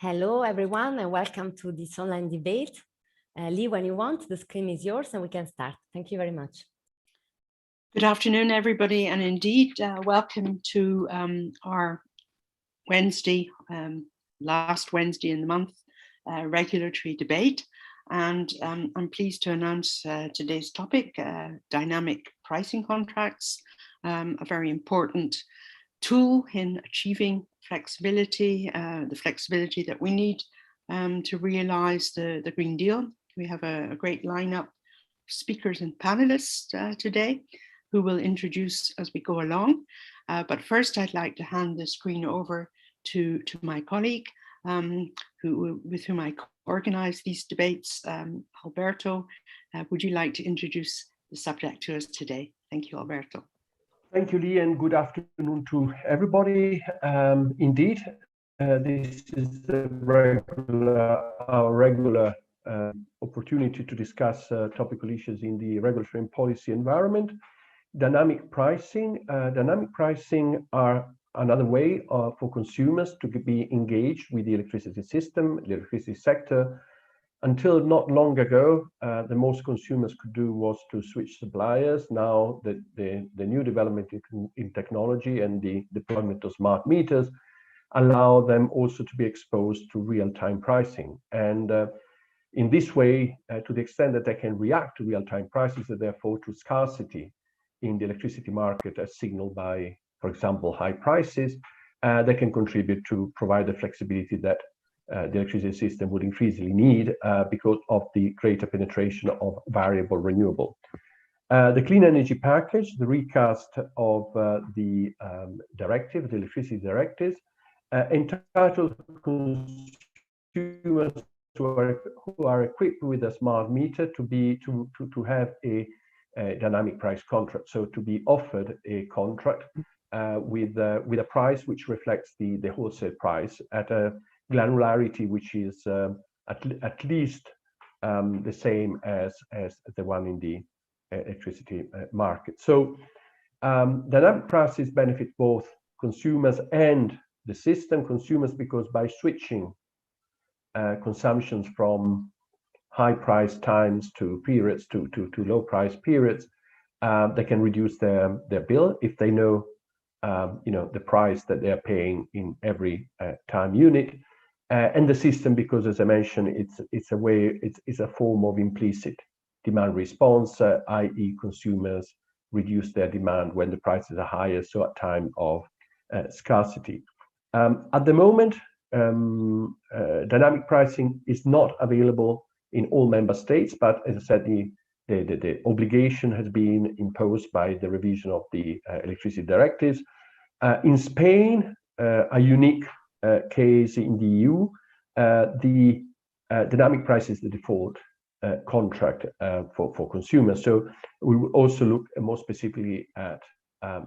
Hello, everyone, and welcome to this online debate. Lee, when you want, the screen is yours and we can start. Thank you very much. Good afternoon, everybody, and indeed, welcome to our Wednesday, last Wednesday in the month, regulatory debate. And I'm pleased to announce today's topic, dynamic pricing contracts, a very important tool in achieving flexibility, the flexibility that we need to realise the Green Deal. We have a great lineup of speakers and panelists today who will introduce as we go along. But first, I'd like to hand the screen over to my colleague with whom I organise these debates, Alberto. Would you like to introduce the subject to us today? Thank you, Alberto. Thank you, Lee, and good afternoon to everybody. Indeed, this is our regular opportunity to discuss topical issues in the regulatory and policy environment. Dynamic pricing are another way for consumers to be engaged with the electricity system, the electricity sector. Until not long ago, the most consumers could do was to switch suppliers. Now the new development in technology and the deployment of smart meters allow them also to be exposed to real-time pricing. And in this way, to the extent that they can react to real-time prices and therefore to scarcity in the electricity market as signaled by, for example, high prices, they can contribute to provide the flexibility that the electricity system would increasingly need because of the greater penetration of variable renewable. The Clean Energy Package, the recast of the directive, the electricity directives, entitled consumers who are equipped with a smart meter to have a dynamic price contract, so to be offered a contract with a price which reflects the wholesale price at a granularity which is at least the same as the one in the electricity market. So dynamic prices benefit both consumers and the system. Consumers because by switching consumptions from high price times to periods to low price periods, they can reduce their bill if they know the price that they are paying in every time unit. And the system, because as I mentioned, it's a form of implicit demand response, i.e. consumers reduce their demand when the prices are higher, so at time of scarcity. At the moment, dynamic pricing is not available in all member states, but as I said, the obligation has been imposed by the revision of the electricity directives. In Spain, a unique case in the EU, the dynamic price is the default contract for consumers. So we will also look more specifically at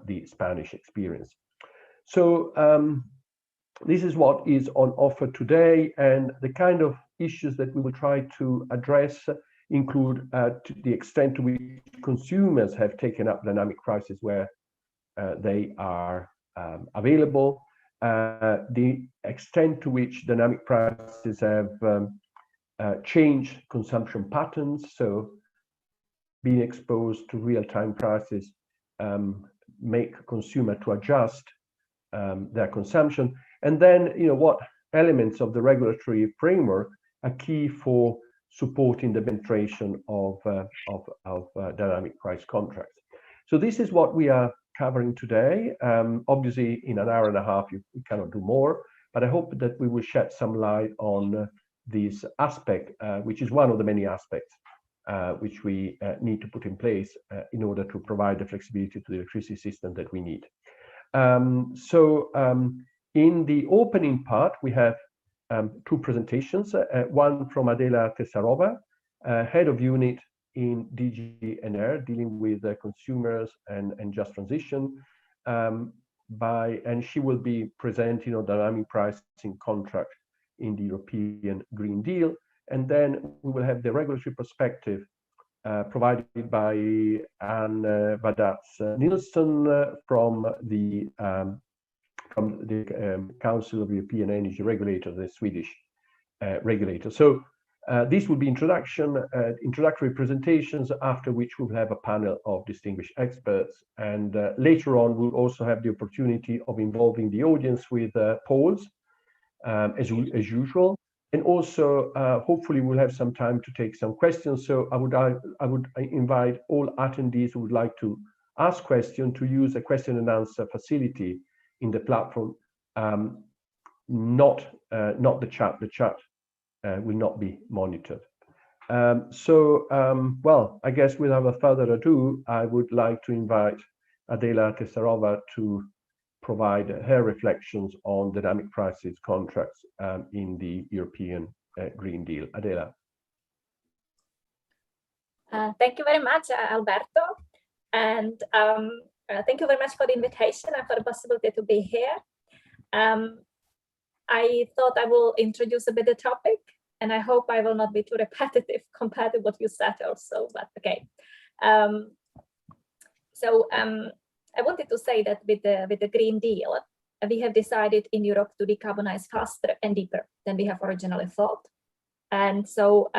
the Spanish experience. So this is what is on offer today, and the kind of issues that we will try to address include to the extent to which consumers have taken up dynamic prices where they are available, the extent to which dynamic prices have changed consumption patterns, so being exposed to real-time prices make consumer to adjust their consumption, and then what elements of the regulatory framework are key for supporting the penetration of dynamic price contracts. So this is what we are covering today. Obviously, in an hour and a half, we cannot do more, but I hope that we will shed some light on this aspect, which is one of the many aspects which we need to put in place in order to provide the flexibility to the electricity system that we need. In the opening part, we have two presentations, one from Adela Tesarova, head of unit in DG NR, dealing with consumers and just transition, and she will be presenting on dynamic pricing contract in the European Green Deal. And then we will have the regulatory perspective provided by Anne Badatz-Nielsen from the Council of European Energy Regulators, the Swedish regulator. So this will be introductory presentations, after which we'll have a panel of distinguished experts. And later on, we'll also have the opportunity of involving the audience with polls, as usual. And also, hopefully, we'll have some time to take some questions. So I would invite all attendees who would like to ask questions to use a question and answer facility in the platform, not the chat. The chat will not be monitored. Well, I guess without further ado, I would like to invite Adela Tesarova to provide her reflections on dynamic prices contracts in the European Green Deal. Adela. Thank you very much, Alberto. And thank you very much for the invitation and for the possibility to be here. I thought I will introduce a bit the topic, and I hope I will not be too repetitive compared to what you said also, but okay. I wanted to say that with the Green Deal, we have decided in Europe to decarbonize faster and deeper than we have originally thought. And so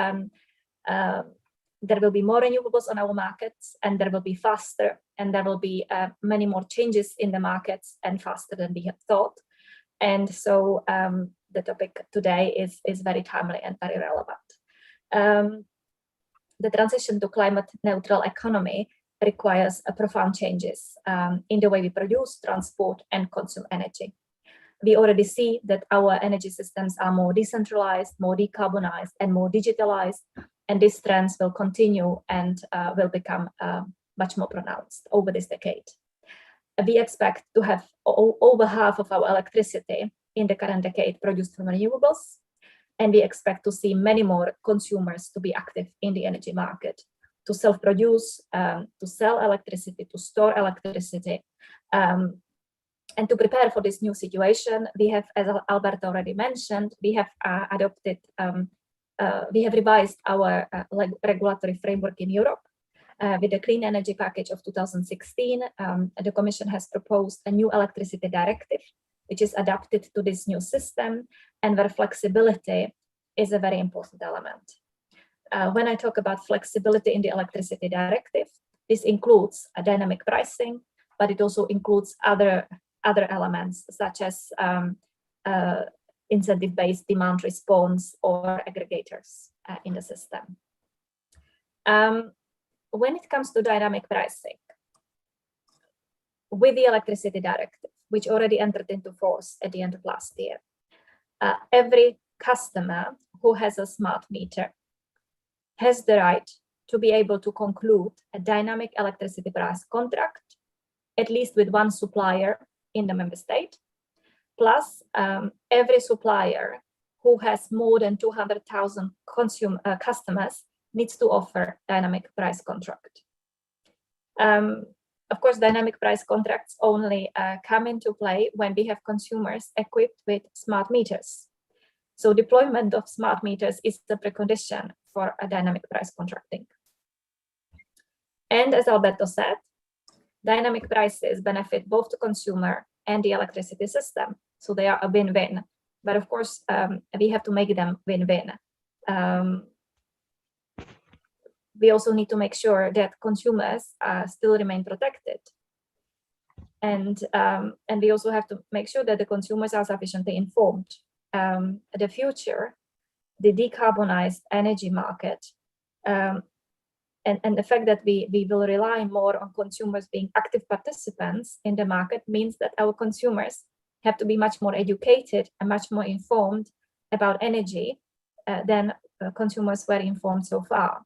there will be more renewables on our markets, and there will be faster, and there will be many more changes in the markets and faster than we had thought. And so the topic today is very timely and very relevant. The transition to climate neutral economy requires profound changes in the way we produce, transport, and consume energy. We already see that our energy systems are more decentralized, more decarbonized, and more digitalized, and these trends will continue and will become much more pronounced over this decade. We expect to have over half of our electricity in the current decade produced from renewables, and we expect to see many more consumers to be active in the energy market, to self-produce, to sell electricity, to store electricity. And to prepare for this new situation, we have, as Alberto already mentioned, we have we have revised our regulatory framework in Europe. With the Clean Energy Package of 2016, the Commission has proposed a new electricity directive, which is adapted to this new system, and where flexibility is a very important element. When I talk about flexibility in the electricity directive, this includes a dynamic pricing, but it also includes other elements, such as incentive-based demand response or aggregators in the system. When it comes to dynamic pricing, with the electricity directive, which already entered into force at the end of last year, every customer who has a smart meter has the right to be able to conclude a dynamic electricity price contract, at least with one supplier in the member state, plus every supplier who has more than 200,000 customers needs to offer dynamic price contract. Of course, dynamic price contracts only come into play when we have consumers equipped with smart meters. So deployment of smart meters is the precondition for a dynamic price contracting. And as Alberto said, dynamic prices benefit both the consumer and the electricity system. So they are a win-win. But of course, we have to make them win-win. We also need to make sure that consumers still remain protected. And we also have to make sure that the consumers are sufficiently informed. The future, the decarbonized energy market, and the fact that we will rely more on consumers being active participants in the market means that our consumers have to be much more educated and much more informed about energy than consumers were informed so far.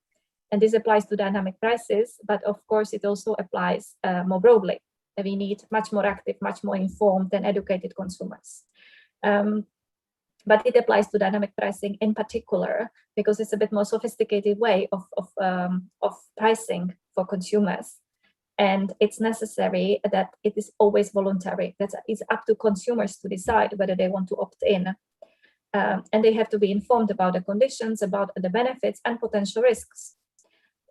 And this applies to dynamic prices, but of course it also applies more broadly. We need much more active, much more informed and educated consumers. But it applies to dynamic pricing in particular, because it's a bit more sophisticated way of pricing for consumers. And it's necessary that it is always voluntary. That it's up to consumers to decide whether they want to opt in. And they have to be informed about the conditions, about the benefits and potential risks.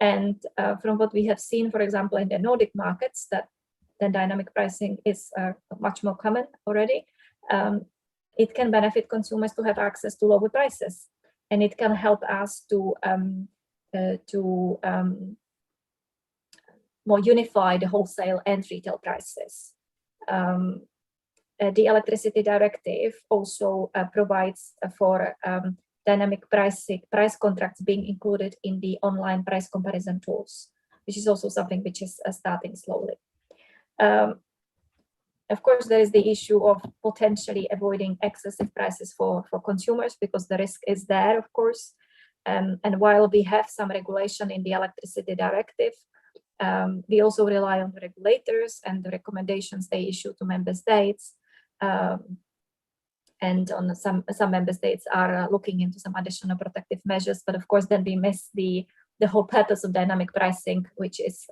And from what we have seen, for example, in the Nordic markets, that the dynamic pricing is much more common already. it can benefit consumers to have access to lower prices, and it can help us to more unify the wholesale and retail prices. The electricity directive also provides for dynamic price contracts being included in the online price comparison tools, which is also something which is starting slowly. Of course, there is the issue of potentially avoiding excessive prices for consumers, because the risk is there, of course. And while we have some regulation in the electricity directive, we also rely on the regulators and the recommendations they issue to member states. And on some member states are looking into some additional protective measures, but of course then we miss the whole purpose of dynamic pricing, which is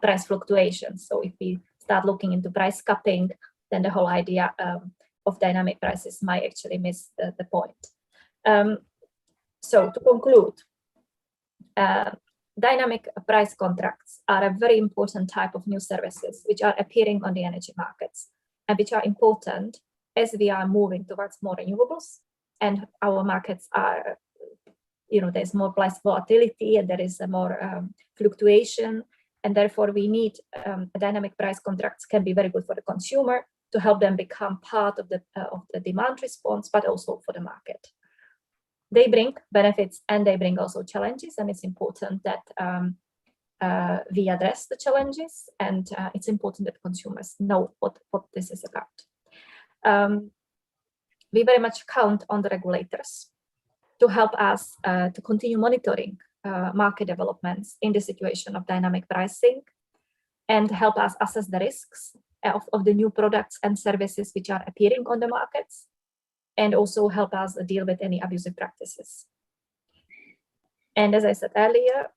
price fluctuations. So if we start looking into price capping, then the whole idea of dynamic prices might actually miss the point. So to conclude, dynamic price contracts are a very important type of new services which are appearing on the energy markets, and which are important as we are moving towards more renewables, and our markets are, there's more price volatility and there is a more fluctuation, and therefore we need dynamic price contracts can be very good for the consumer to help them become part of the demand response, but also for the market. They bring benefits and they bring also challenges, and it's important that we address the challenges, and it's important that consumers know what this is about. We very much count on the regulators to help us to continue monitoring market developments in the situation of dynamic pricing, and help us assess the risks of the new products and services which are appearing on the markets, and also help us deal with any abusive practices. And as I said earlier,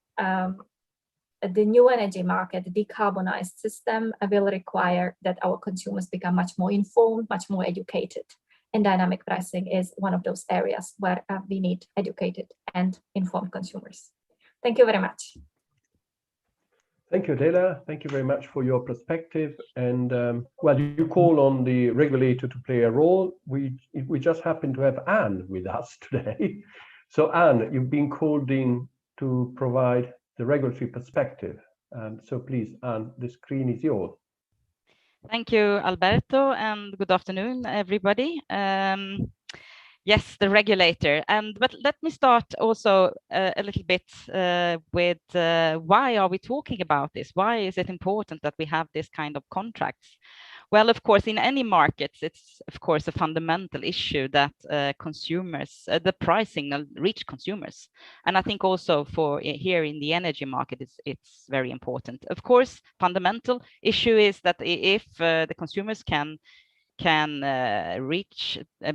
the new energy market, the decarbonized system, will require that our consumers become much more informed, much more educated. And dynamic pricing is one of those areas where we need educated and informed consumers. Thank you very much. Thank you, Adela. Thank you very much for your perspective. And well, you call on the regulator to play a role. We just happen to have Anne with us today. So Anne, you've been called in to provide the regulatory perspective. So please, Anne, the screen is yours. Thank you, Alberto, and good afternoon, everybody. Yes, the regulator. But let me start also a little bit with why are we talking about this? Why is it important that we have this kind of contracts? Well, of course, in any markets, it's of course a fundamental issue that consumers, the price signal reach consumers. And I think also for here in the energy market, it's very important. Of course, fundamental issue is that if the consumers can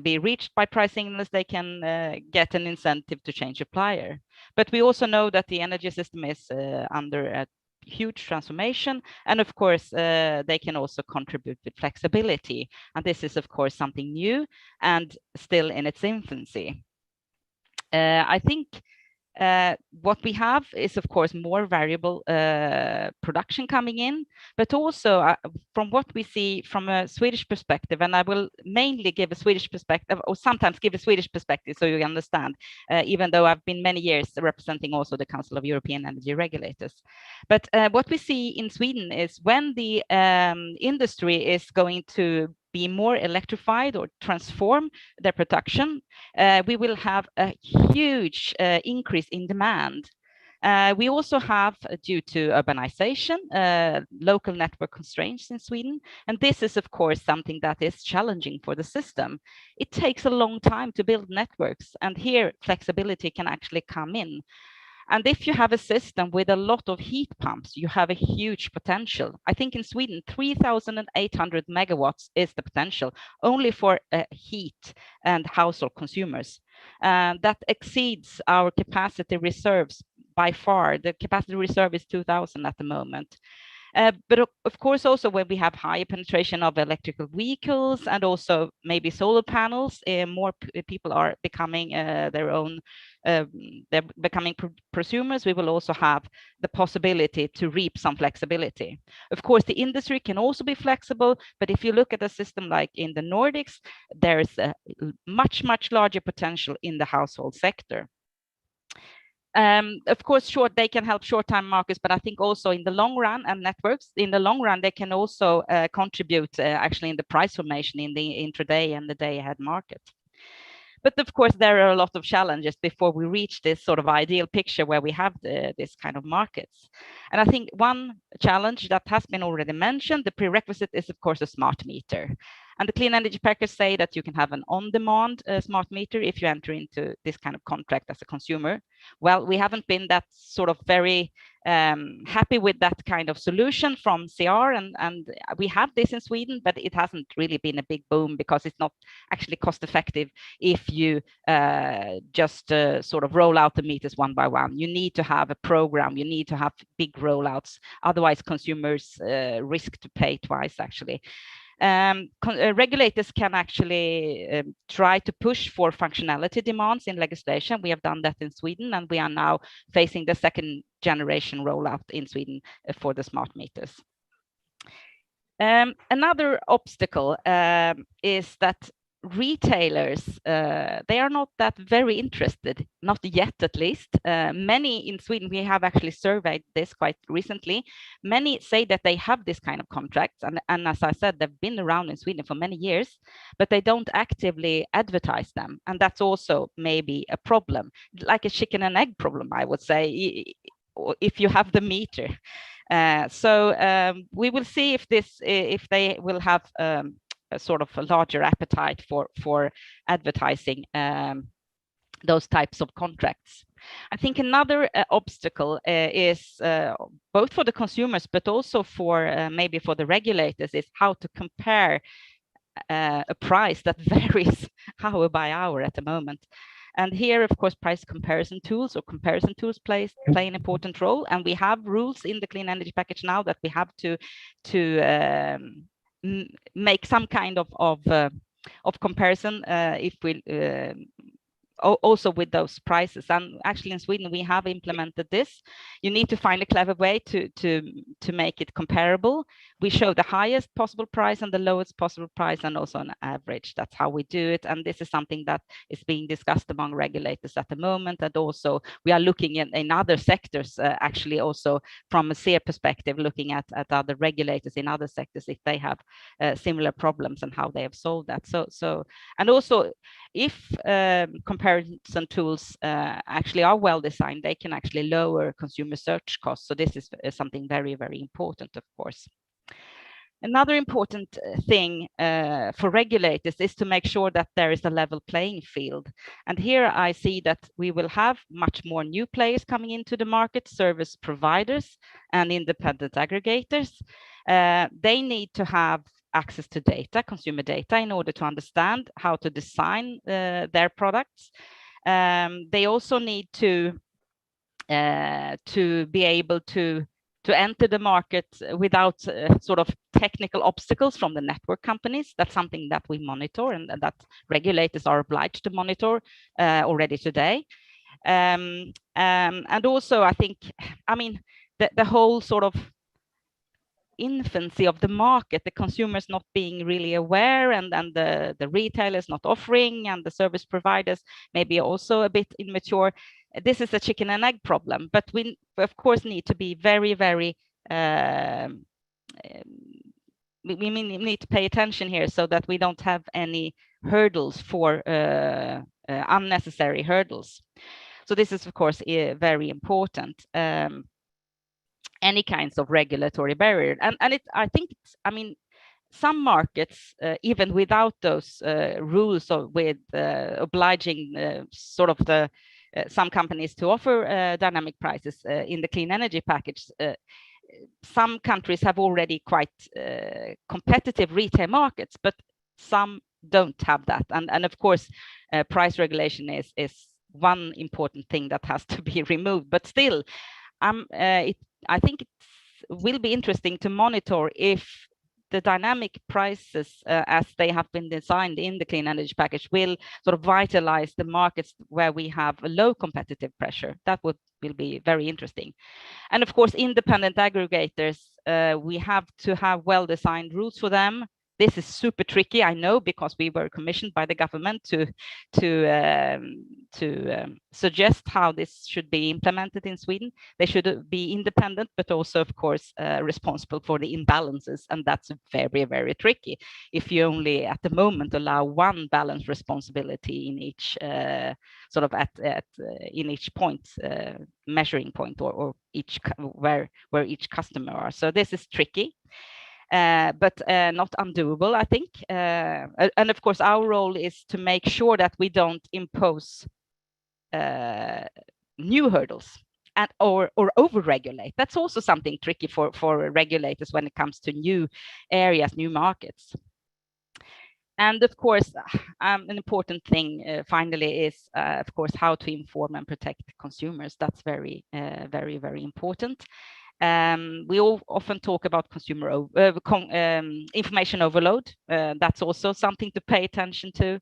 be reached by price signals, they can get an incentive to change supplier. But we also know that the energy system is under a huge transformation, and of course they can also contribute with flexibility, and this is of course something new and still in its infancy. I think what we have is of course more variable production coming in, but also from what we see from a Swedish perspective, and I will mainly give a Swedish perspective, or sometimes give a Swedish perspective so you understand, even though I've been many years representing also the Council of European Energy Regulators. But what we see in Sweden is when the industry is going to be more electrified or transform their production, we will have a huge increase in demand. We also have, due to urbanization, local network constraints in Sweden, and this is of course something that is challenging for the system. It takes a long time to build networks, and here flexibility can actually come in. And if you have a system with a lot of heat pumps, you have a huge potential. I think in Sweden, 3,800 megawatts is the potential only for heat and household consumers. That exceeds our capacity reserves by far. The capacity reserve is 2,000 at the moment. But of course, also when we have higher penetration of electrical vehicles and also maybe solar panels, more people are becoming their own, they're becoming prosumers. We will also have the possibility to reap some flexibility. Of course, the industry can also be flexible, but if you look at a system like in the Nordics, there is a much larger potential in the household sector. Of course, they can help short-time markets, but I think also in the long run, and networks in the long run, they can also contribute actually in the price formation in the intraday and the day-ahead market. But of course, there are a lot of challenges before we reach this sort of ideal picture where we have this kind of markets. And I think one challenge that has been already mentioned, the prerequisite is, of course, a smart meter. And the clean energy package say that you can have an on-demand smart meter if you enter into this kind of contract as a consumer. Well, we haven't been that sort of very happy with that kind of solution from CR, and we have this in Sweden, but it hasn't really been a big boom because it's not actually cost effective if you just sort of roll out the meters one by one. You need to have a program, you need to have big rollouts, otherwise consumers risk to pay twice actually. Regulators can actually try to push for functionality demands in legislation. We have done that in Sweden, and we are now facing the second generation rollout in Sweden for the smart meters. Another obstacle is that retailers, they are not that very interested, not yet at least. Many in Sweden, we have actually surveyed this quite recently. Many say that they have this kind of contracts, and as I said, they've been around in Sweden for many years, but they don't actively advertise them. And that's also maybe a problem, like a chicken and egg problem, I would say, if you have the meter. We will see if they will have a sort of a larger appetite for advertising those types of contracts. I think another obstacle is both for the consumers, but also for maybe for the regulators, is how to compare a price that varies hour by hour at the moment. And here, of course, price comparison tools or comparison tools play an important role. And we have rules in the clean energy package now that we have to make some kind of comparison if we also with those prices. And actually in Sweden we have implemented this. You need to find a clever way to make it comparable. We show the highest possible price and the lowest possible price, and also an average. That's how we do it, and this is something that is being discussed among regulators at the moment. And also we are looking in other sectors, actually also from a SEER perspective, looking at other regulators in other sectors if they have similar problems and how they have solved that. And also if comparison tools actually are well designed, they can actually lower consumer search costs. So this is something very, very important, of course. Another important thing for regulators is to make sure that there is a level playing field. And here I see that we will have much more new players coming into the market, service providers and independent aggregators. They need to have access to data, consumer data, in order to understand how to design their products. They also need to be able to enter the market without sort of technical obstacles from the network companies. That's something that we monitor and that regulators are obliged to monitor already today. And also, I think, I mean, the whole sort of infancy of the market, the consumers not being really aware, and the retailers not offering, and the service providers maybe also a bit immature. This is a chicken and egg problem, but we of course need to be very, very we need to pay attention here so that we don't have any hurdles for unnecessary hurdles. So this is of course very important. Any kinds of regulatory barrier, and I think it's, I mean, some markets even without those rules or with obliging sort of the some companies to offer dynamic prices in the clean energy package, some countries have already quite competitive retail markets, but some don't have that, and of course price regulation is one important thing that has to be removed. But still I think it's will be interesting to monitor if the dynamic prices as they have been designed in the clean energy package will sort of vitalize the markets where we have a low competitive pressure. That will be very interesting. And of course, independent aggregators, we have to have well-designed rules for them. This is super tricky, I know, because we were commissioned by the government to suggest how this should be implemented in Sweden. They should be independent, but also, of course, responsible for the imbalances, and that's very, very tricky if you only at the moment allow one balance responsibility in each sort of in each point, measuring point, or each where each customer are. So this is tricky. But not undoable, I think. And of course, our role is to make sure that we don't impose new hurdles or over-regulate. That's also something tricky for regulators when it comes to new areas, new markets. And of course, an important thing finally is, of course, how to inform and protect consumers. That's very, very important. We all often talk about consumer information overload. That's also something to pay attention to.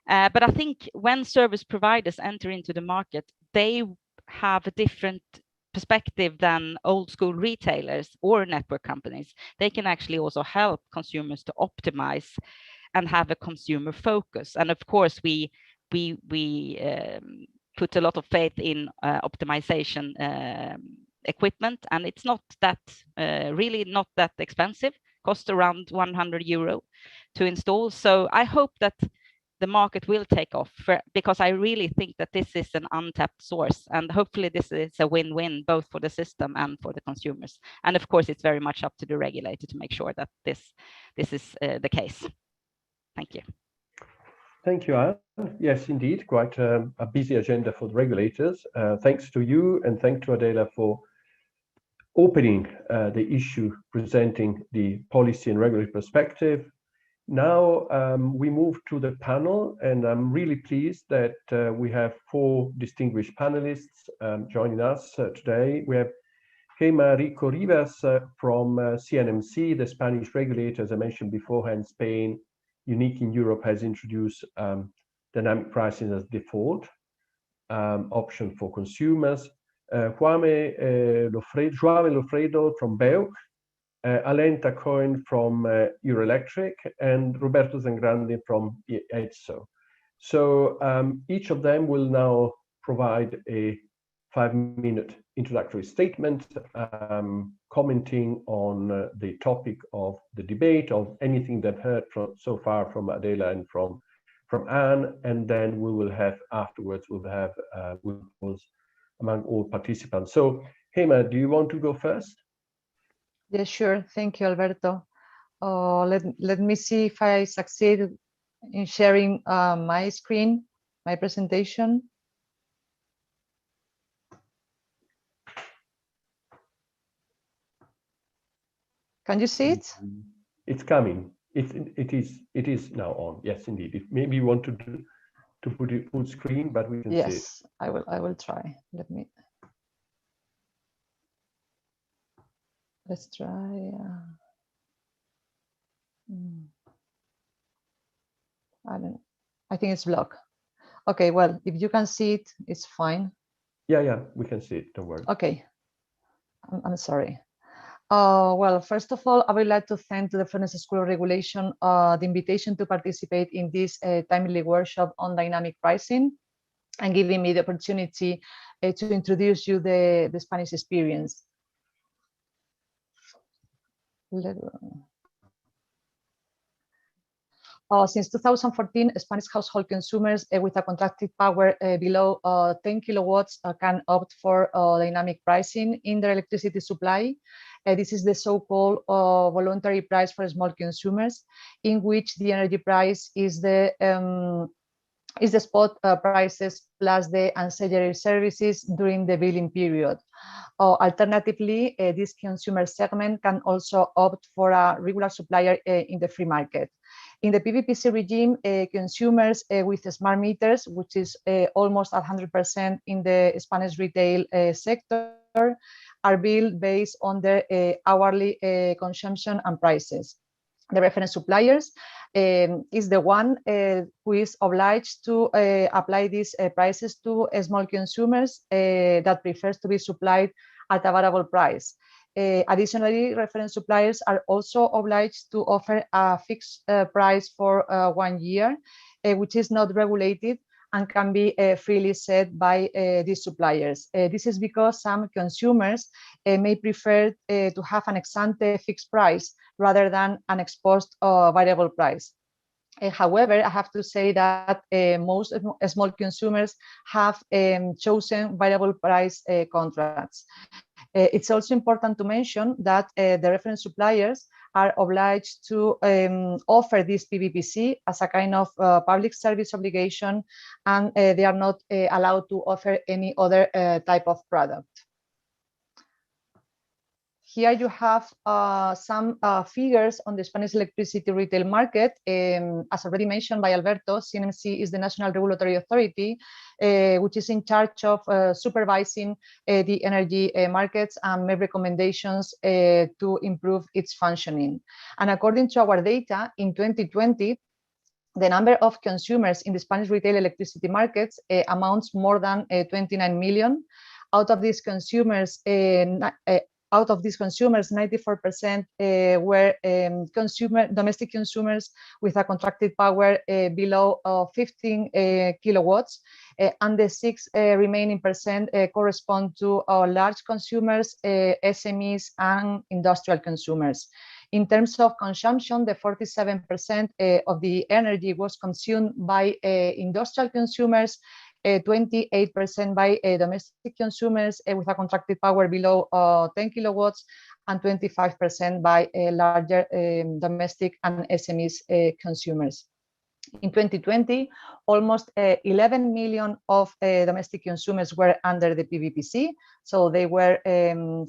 But I think when service providers enter into the market, they have a different perspective than old school retailers or network companies. They can actually also help consumers to optimize and have a consumer focus. And of course, we put a lot of faith in optimization equipment, and it's not that really not that expensive, cost around 100 euro to install. So I hope that the market will take off, because I really think that this is an untapped source, and hopefully this is a win-win both for the system and for the consumers. And of course, it's very much up to the regulator to make sure that this is the case. Thank you. Thank you, Anne. Yes, indeed, quite a busy agenda for the regulators. Thanks to you, and thanks to Adela for opening the issue, presenting the policy and regulatory perspective. Now we move to the panel, and I'm really pleased that we have 4 distinguished panelists joining us today. We have Gema Rico Rivas from CNMC, the Spanish regulator, as I mentioned beforehand. Spain, unique in Europe, has introduced dynamic pricing as default option for consumers. Joao Lofredo from BEUC, Alain Tacoin from Euroelectric, and Roberto Zangrandi from ETSO. So each of them will now provide a 5-minute introductory statement, commenting on the topic of the debate, of anything they've heard so far from Adela and from Anne, and then we will have afterwards, we'll have among all participants. So Gema, do you want to go first? Yeah, sure. Thank you, Alberto. Let me see if I succeed in sharing my screen, my presentation. Can you see it? It's coming. It is now on. Yes, indeed. Maybe you want to put it full screen, but we can see it. Yes, I will try. Let's try. I think it's blocked. Okay, well, if you can see it, it's fine. Yeah, we can see it. Don't worry. Okay, I'm sorry. Well, first of all, I would like to thank the Florence School of Regulation the invitation to participate in this timely workshop on dynamic pricing, and giving me the opportunity to introduce you the Spanish experience. Since 2014, Spanish household consumers with a contracted power below 10 kilowatts can opt for dynamic pricing in their electricity supply. This is the so-called voluntary price for small consumers, in which the energy price is the spot prices plus the ancillary services during the billing period. Alternatively, this consumer segment can also opt for a regular supplier in the free market. In the PVPC regime, consumers with smart meters, which is almost 100% in the Spanish retail sector, are billed based on their hourly consumption and prices. The reference suppliers is the one who is obliged to apply these prices to small consumers that prefers to be supplied at a variable price. Additionally, reference suppliers are also obliged to offer a fixed price for 1 year, which is not regulated and can be freely set by these suppliers. This is because some consumers may prefer to have an ex-ante fixed price rather than an ex-post variable price. However, I have to say that most small consumers have chosen variable price contracts. It's also important to mention that the reference suppliers are obliged to offer this PVPC as a kind of public service obligation, and they are not allowed to offer any other type of product. Here you have some figures on the Spanish electricity retail market. As already mentioned by Alberto, CNMC is the national regulatory authority, which is in charge of supervising the energy markets and make recommendations to improve its functioning. And according to our data, in 2020, the number of consumers in the Spanish retail electricity markets amounts more than 29 million. Out of these consumers, 94% were domestic consumers with a contracted power below 15 kilowatts, and the 6 remaining percent correspond to large consumers, SMEs, and industrial consumers. In terms of consumption, the 47% of the energy was consumed by industrial consumers, 28% by domestic consumers with a contracted power below 10 kilowatts, and 25% by larger domestic and SMEs consumers. In 2020, almost 11 million of domestic consumers were under the PVPC, so they were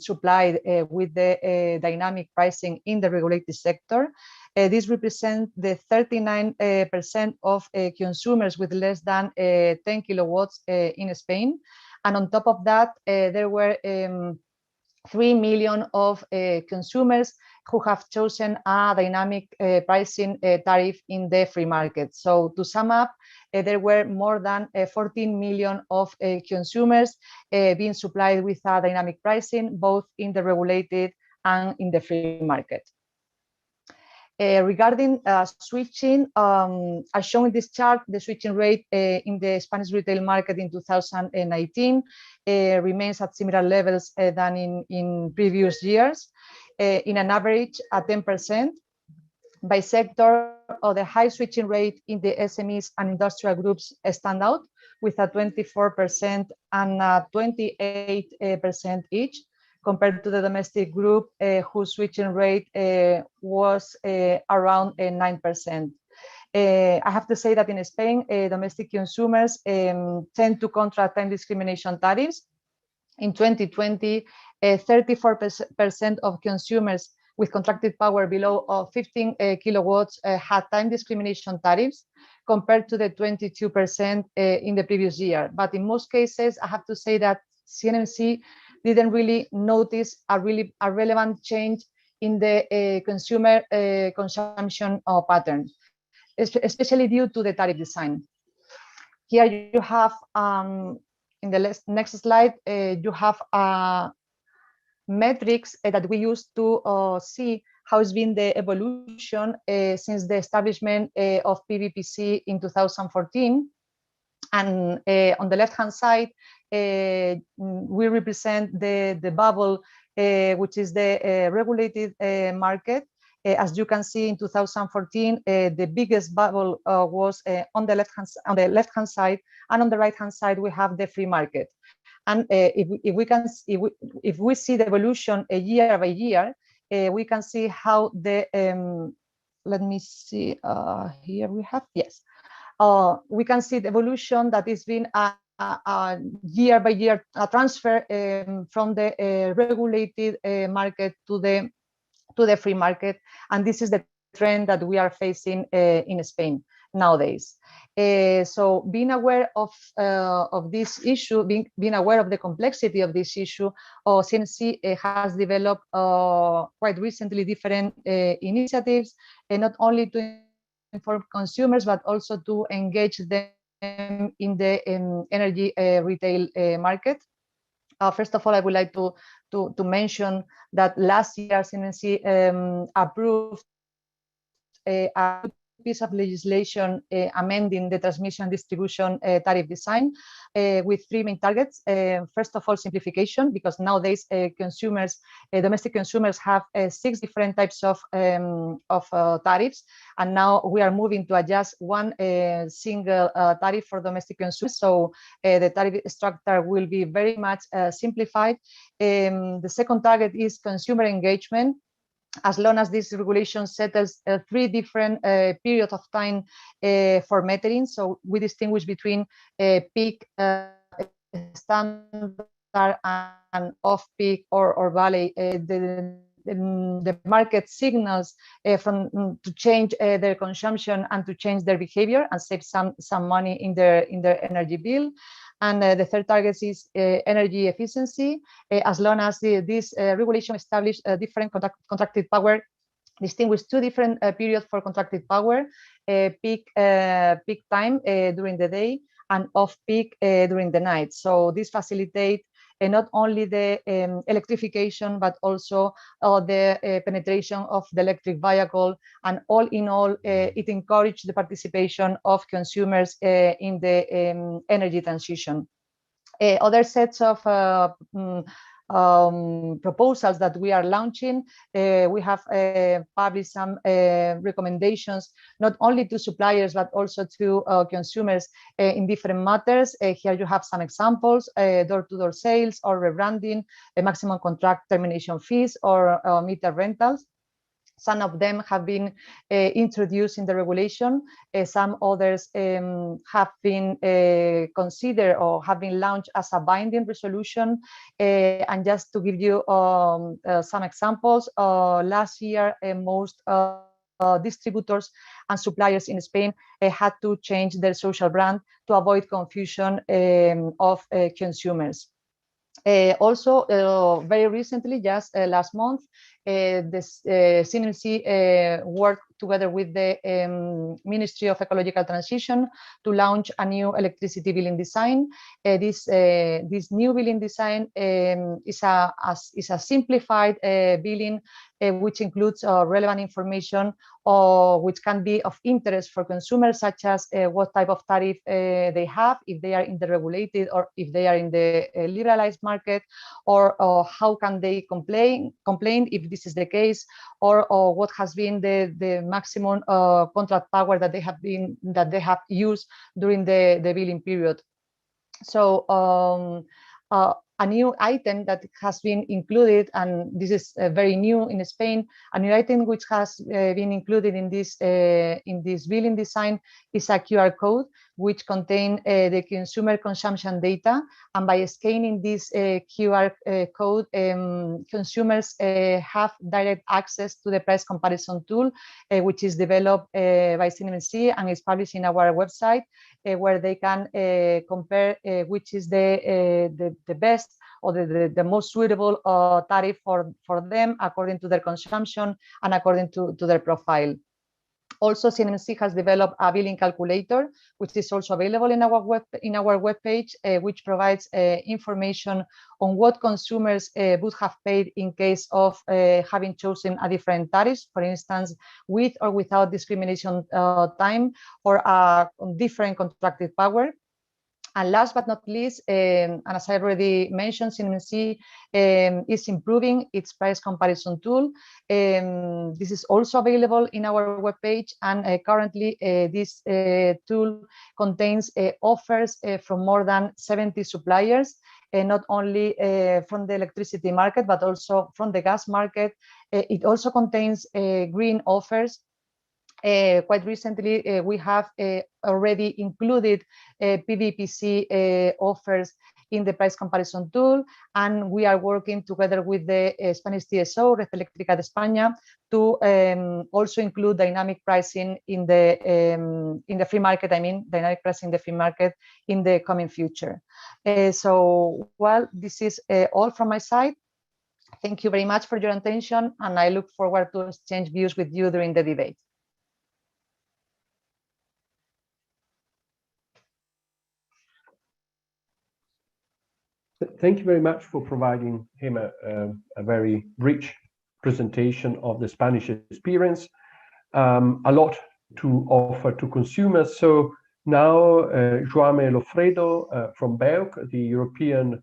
supplied with the dynamic pricing in the regulated sector. This represents the 39% of consumers with less than 10 kilowatts in Spain. And on top of that, there were 3 million of consumers who have chosen a dynamic pricing tariff in the free market. So to sum up, there were more than 14 million of consumers being supplied with a dynamic pricing, both in the regulated and in the free market. Regarding switching, as shown in this chart, the switching rate in the Spanish retail market in 2019 remains at similar levels than in previous years, in an average at 10%. By sector, the high switching rate in the SMEs and industrial groups stand out, with a 24% and 28% each, compared to the domestic group, whose switching rate was around 9%. I have to say that in Spain, domestic consumers tend to contract time discrimination tariffs. In 2020, 34% of consumers with contracted power below 15 kilowatts had time discrimination tariffs, compared to the 22% in the previous year. But in most cases, I have to say that CNMC didn't really notice a relevant change in the consumer consumption pattern, especially due to the tariff design. Here you have, in the next slide, you have metrics that we use to see how has been the evolution since the establishment of PVPC in 2014. And on the left-hand side, we represent the bubble, which is the regulated market. As you can see, in 2014, the biggest bubble was on the left-hand side, and on the right-hand side we have the free market. And if we see the evolution year by year, we can see how the let me see, here we have, yes. We can see the evolution that has been a year by year transfer from the regulated market to the free market, and this is the trend that we are facing in Spain. nowadays. So being aware of this issue, being aware of the complexity of this issue, CNC has developed quite recently different initiatives, not only to inform consumers, but also to engage them in the energy retail market. First of all, I would like to mention that last year CNC approved a piece of legislation amending the transmission distribution tariff design with three main targets. First of all, simplification, because nowadays domestic consumers have 6 different types of tariffs, and now we are moving to adjust one single tariff for domestic consumers. So the tariff structure will be very much simplified. The second target is consumer engagement. As long as this regulation settles 3 different periods of time for metering. So we distinguish between peak, standard, and off-peak or valley. The market signals to change their consumption and to change their behavior and save some money in their energy bill. And the third target is energy efficiency. As long as this regulation establishes different contracted power, distinguish 2 different periods for contracted power, peak time during the day and off-peak during the night. So this facilitates not only the electrification, but also the penetration of the electric vehicle. And all in all, it encouraged the participation of consumers in the energy transition. Other sets of proposals that we are launching, we have published some recommendations not only to suppliers but also to consumers in different matters. Here you have some examples: door-to-door sales or rebranding, maximum contract termination fees, or meter rentals. Some of them have been introduced in the regulation. Some others have been considered or have been launched as a binding resolution. And just to give you some examples, last year most distributors and suppliers in Spain had to change their social brand to avoid confusion of consumers. Also, very recently, just last month, this CNMC worked together with the Ministry of Ecological Transition to launch a new electricity billing design. This new billing design is a simplified billing which includes relevant information which can be of interest for consumers, such as what type of tariff they have, if they are in the regulated or if they are in the liberalized market, or how can they complain if this is the case, or what has been the maximum contract power that they have used during the billing period. So a new item that has been included, and this is very new in Spain, a new item which has been included in this billing design is a QR code which contains the consumer consumption data. And by scanning this QR code, consumers have direct access to the price comparison tool, which is developed by CNMC and is published in our website, where they can compare which is the best or the most suitable tariff for them according to their consumption and according to their profile. Also, CNMC has developed a billing calculator, which is also available in our webpage, which provides information on what consumers would have paid in case of having chosen a different tariff, for instance, with or without discrimination time, or a different contracted power. And last but not least, and as I already mentioned, CNMC is improving its price comparison tool. This is also available in our webpage, and currently this tool contains offers from more than 70 suppliers, not only from the electricity market, but also from the gas market. It also contains green offers. Quite recently, we have already included PVPC offers in the price comparison tool, and we are working together with the Spanish TSO, Red Eléctrica de España, to also include dynamic pricing in the free market. I mean, dynamic pricing in the free market in the coming future. So, well, this is all from my side. Thank you very much for your attention, and I look forward to exchange views with you during the debate. Thank you very much for providing him a very rich presentation of the Spanish experience. A lot to offer to consumers. So now, Joame Lofredo from BEUC, the European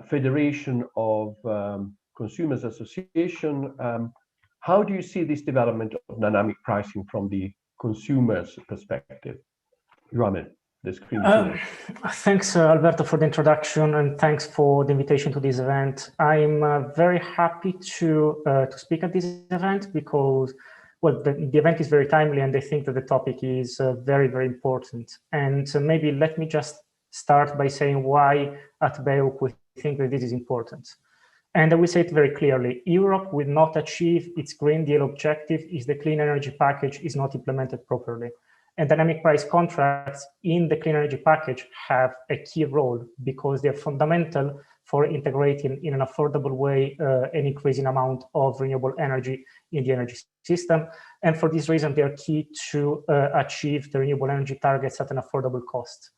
Federation of Consumers Association. How do you see this development of dynamic pricing from the consumer's perspective? Joame, the screen is yours. Thanks, Alberto, for the introduction, and thanks for the invitation to this event. I'm very happy to speak at this event because, well, the event is very timely, and I think that the topic is very, very important. And maybe let me just start by saying why at BEUC we think that this is important. And I will say it very clearly. Europe will not achieve its Green Deal objective if the clean energy package is not implemented properly. And dynamic price contracts in the clean energy package have a key role because they're fundamental for integrating in an affordable way an increasing amount of renewable energy in the energy system. And for this reason, they are key to achieve the renewable energy targets at an affordable cost.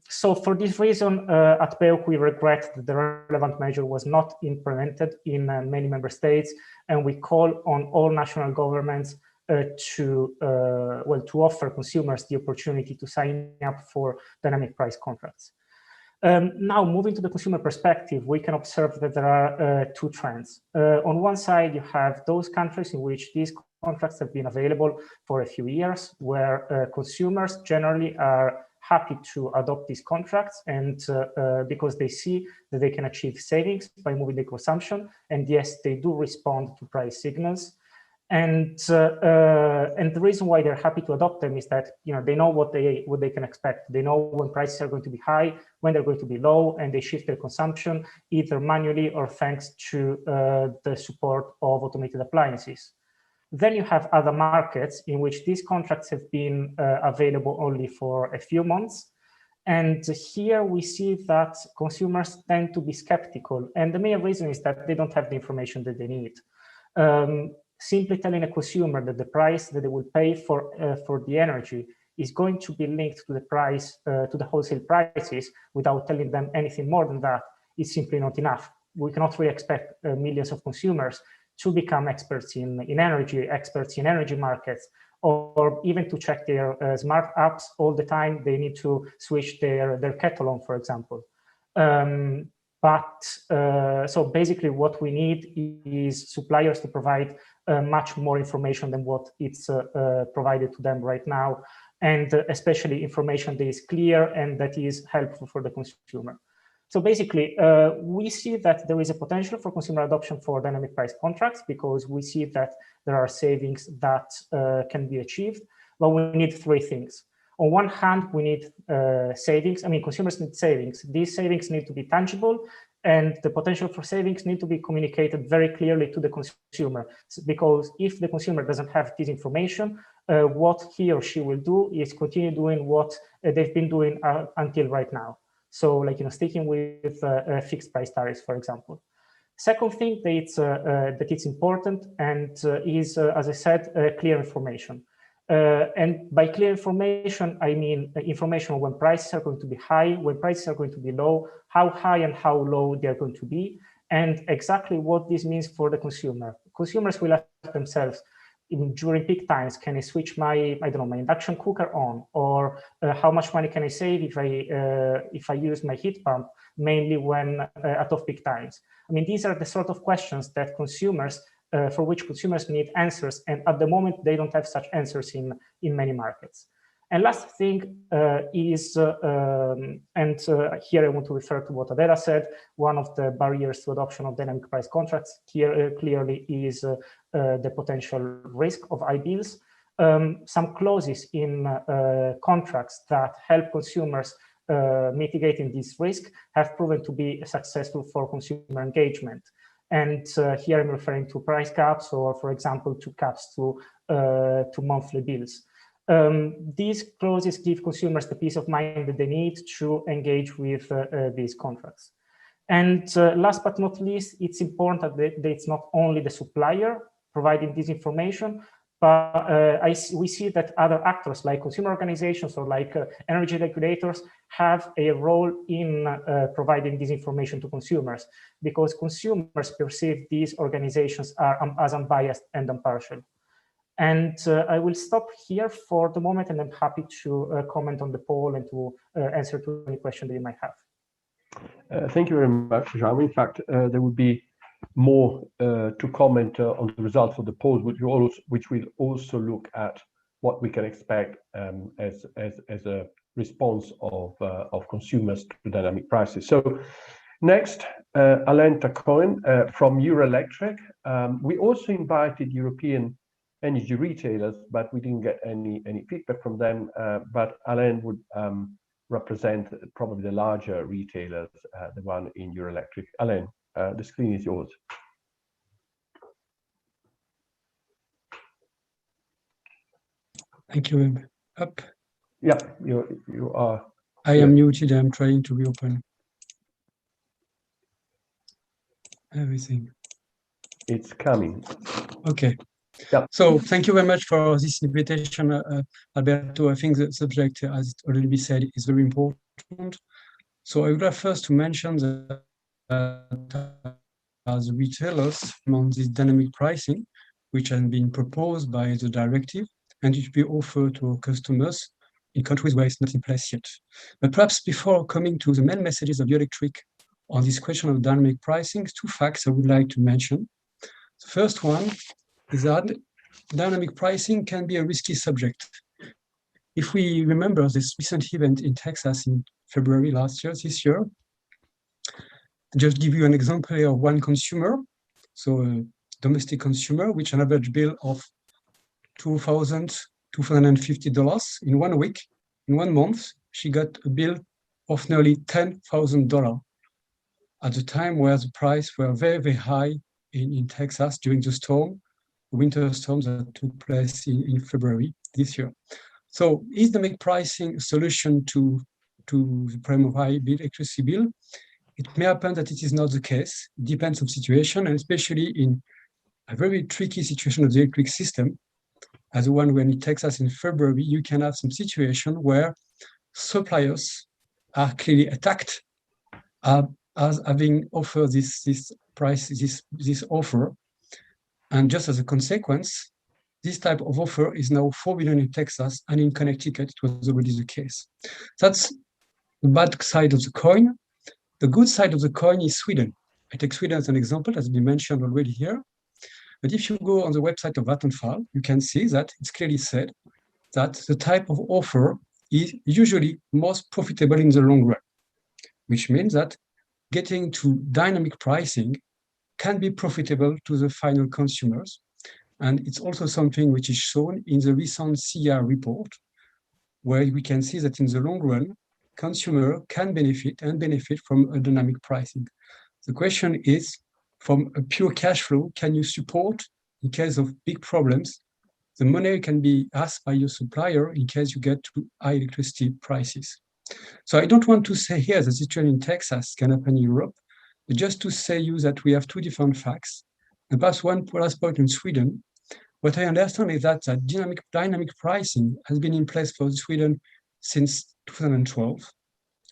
So for this reason, at BEUC, we regret that the relevant measure was not implemented in many member states, and we call on all national governments to offer consumers the opportunity to sign up for dynamic price contracts. Now, moving to the consumer perspective, we can observe that there are two trends. On one side, you have those countries in which these contracts have been available for a few years, where consumers generally are happy to adopt these contracts, and because they see that they can achieve savings by moving their consumption, and yes, they do respond to price signals. And the reason why they're happy to adopt them is that they know what they can expect. They know when prices are going to be high, when they're going to be low, and they shift their consumption either manually or thanks to the support of automated appliances. Then you have other markets in which these contracts have been available only for a few months. And here we see that consumers tend to be skeptical. And the main reason is that they don't have the information that they need. Simply telling a consumer that the price that they will pay for the energy is going to be linked to the price, to the wholesale prices, without telling them anything more than that, is simply not enough. We cannot really expect millions of consumers to become experts in energy markets, or even to check their smart apps all the time. They need to switch their kettle on, for example. So basically what we need is suppliers to provide much more information than what it's provided to them right now, and especially information that is clear and that is helpful for the consumer. So basically, we see that there is a potential for consumer adoption for dynamic price contracts because we see that there are savings that can be achieved, but we need three things. On one hand, we need savings. I mean, consumers need savings. These savings need to be tangible, and the potential for savings need to be communicated very clearly to the consumer. Because if the consumer doesn't have this information, what he or she will do is continue doing what they've been doing until right now. So, like sticking with fixed price tariffs, for example. Second thing that it's important and is, as I said, clear information. And by clear information, I mean information on when prices are going to be high, when prices are going to be low, how high and how low they're going to be, and exactly what this means for the consumer. Consumers will ask themselves, during peak times, can I switch my, my induction cooker on, or how much money can I save if I use my heat pump, mainly when at off-peak times? I mean, these are the sort of questions that consumers, for which consumers need answers, and at the moment they don't have such answers in many markets. And last thing is, here I want to refer to what Adela said, one of the barriers to adoption of dynamic price contracts here clearly is the potential risk of high bills. Some clauses in contracts that help consumers mitigating this risk have proven to be successful for consumer engagement. And here I'm referring to price caps, or for example, to caps to monthly bills. These clauses give consumers the peace of mind that they need to engage with these contracts. And last but not least, it's important that it's not only the supplier providing this information, but we see that other actors like consumer organizations or like energy regulators have a role in providing this information to consumers, because consumers perceive these organizations as unbiased and impartial. And I will stop here for the moment, and I'm happy to comment on the poll and to answer to any question that you might have. Thank you very much, Jean. In fact, there would be more to comment on the results of the poll, which will also look at what we can expect as a response of consumers to dynamic prices. So next, Alain Tacoin from Eurelectric. We also invited European energy retailers, but we didn't get any feedback from them. But Alain would represent probably the larger retailers, the one in Eurelectric. Alain, the screen is yours. Thank you. Up. Yeah, you are. I am muted. I'm trying to reopen everything. It's coming. Okay. Yeah. So thank you very much for this invitation, Alberto. I think the subject, as it already been said, is very important. So I would like first to mention that as retailers on this dynamic pricing, which has been proposed by the directive, and it will be offered to our customers in countries where it's not in place yet. But perhaps before coming to the main messages of Eurelectric on this question of dynamic pricing, two facts I would like to mention. The first one is that dynamic pricing can be a risky subject. If we remember this recent event in Texas in February this year, just give you an example of one consumer, so a domestic consumer, which an average bill of $2,250 in 1 week. In 1 month, she got a bill of nearly $10,000 at the time where the prices were very, very high in Texas during the winter storms that took place in February this year. So is dynamic pricing a solution to the problem of high electricity bill? It may happen that it is not the case. It depends on situation, and especially in a very tricky situation of the electric system, as the one when in Texas in February, you can have some situation where suppliers are clearly attacked as having offered this offer. And just as a consequence, this type of offer is now forbidden in Texas, and in Connecticut, it was already the case. That's the bad side of the coin. The good side of the coin is Sweden. I take Sweden as an example, as been mentioned already here. But if you go on the website of Vattenfall, you can see that it's clearly said that the type of offer is usually most profitable in the long run, which means that getting to dynamic pricing can be profitable to the final consumers. And it's also something which is shown in the recent CR report, where we can see that in the long run, consumer can benefit from a dynamic pricing. The question is, from a pure cash flow, can you support, in case of big problems, the money can be asked by your supplier in case you get to high electricity prices? So I don't want to say here the situation in Texas can happen in Europe, but just to say you that we have two different facts. And perhaps one last point in Sweden, what I understand is that dynamic pricing has been in place for Sweden since 2012.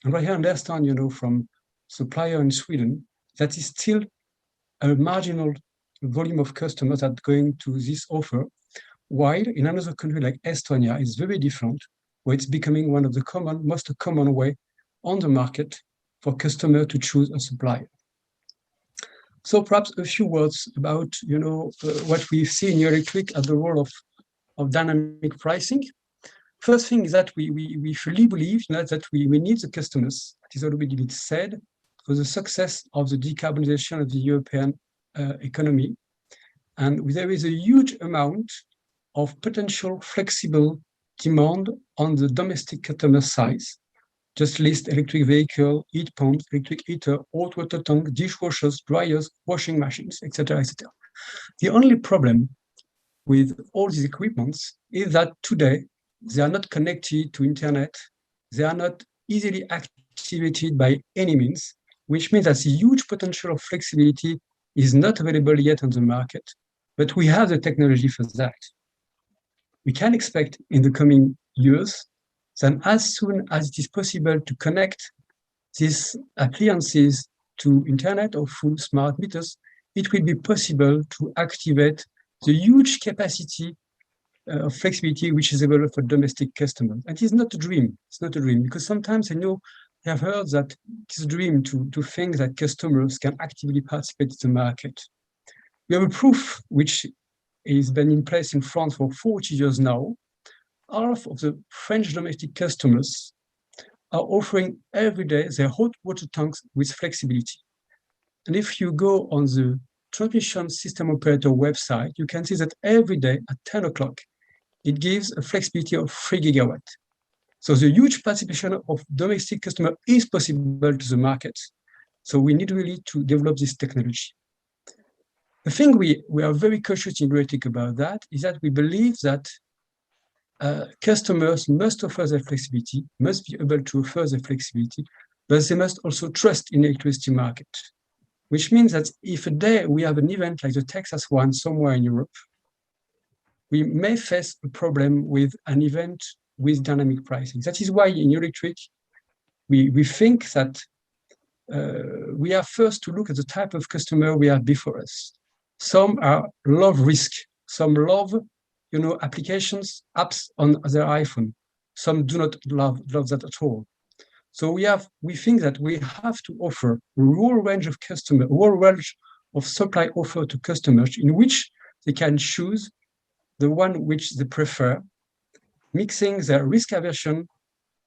And what I understand, from supplier in Sweden, that is still a marginal volume of customers that are going to this offer, while in another country like Estonia is very different, where it's becoming one of the most common way on the market for customer to choose a supplier. So perhaps a few words about what we see in Eurelectric as the role of dynamic pricing. First thing is that we fully believe that we need the customers, it is already been said, for the success of the decarbonization of the European economy. And there is a huge amount of potential flexible demand on the domestic customer side, just list electric vehicle, heat pumps, electric heater, hot water tank, dishwashers, dryers, washing machines, etc., etc. The only problem with all these equipments is that today they are not connected to internet. They are not easily activated by any means, which means that the huge potential of flexibility is not available yet on the market, but we have the technology for that. We can expect in the coming years that as soon as it is possible to connect these appliances to internet or through smart meters, it will be possible to activate the huge capacity of flexibility which is available for domestic customers. And it's not a dream. It's not a dream, because sometimes I know I have heard that it's a dream to think that customers can actively participate in the market. We have a proof which has been in place in France for 40 years now. Half of the French domestic customers are offering every day their hot water tanks with flexibility. And if you go on the transmission system operator website, you can see that every day at 10 o'clock, it gives a flexibility of 3 gigawatt. So the huge participation of domestic customer is possible to the market. So we need really to develop this technology. The thing we are very cautious in Euretic about that is that we believe that customers must offer their flexibility, must be able to offer their flexibility, but they must also trust in the electricity market, which means that if a day we have an event like the Texas one somewhere in Europe, we may face a problem with an event with dynamic pricing. That is why in Euretic, we think that we have first to look at the type of customer we have before us. Some love risk, some love, applications, apps on their iPhone. Some do not love that at all. So we think that we have to offer a whole range of customer, a whole range of supply offer to customers in which they can choose the one which they prefer, mixing their risk aversion,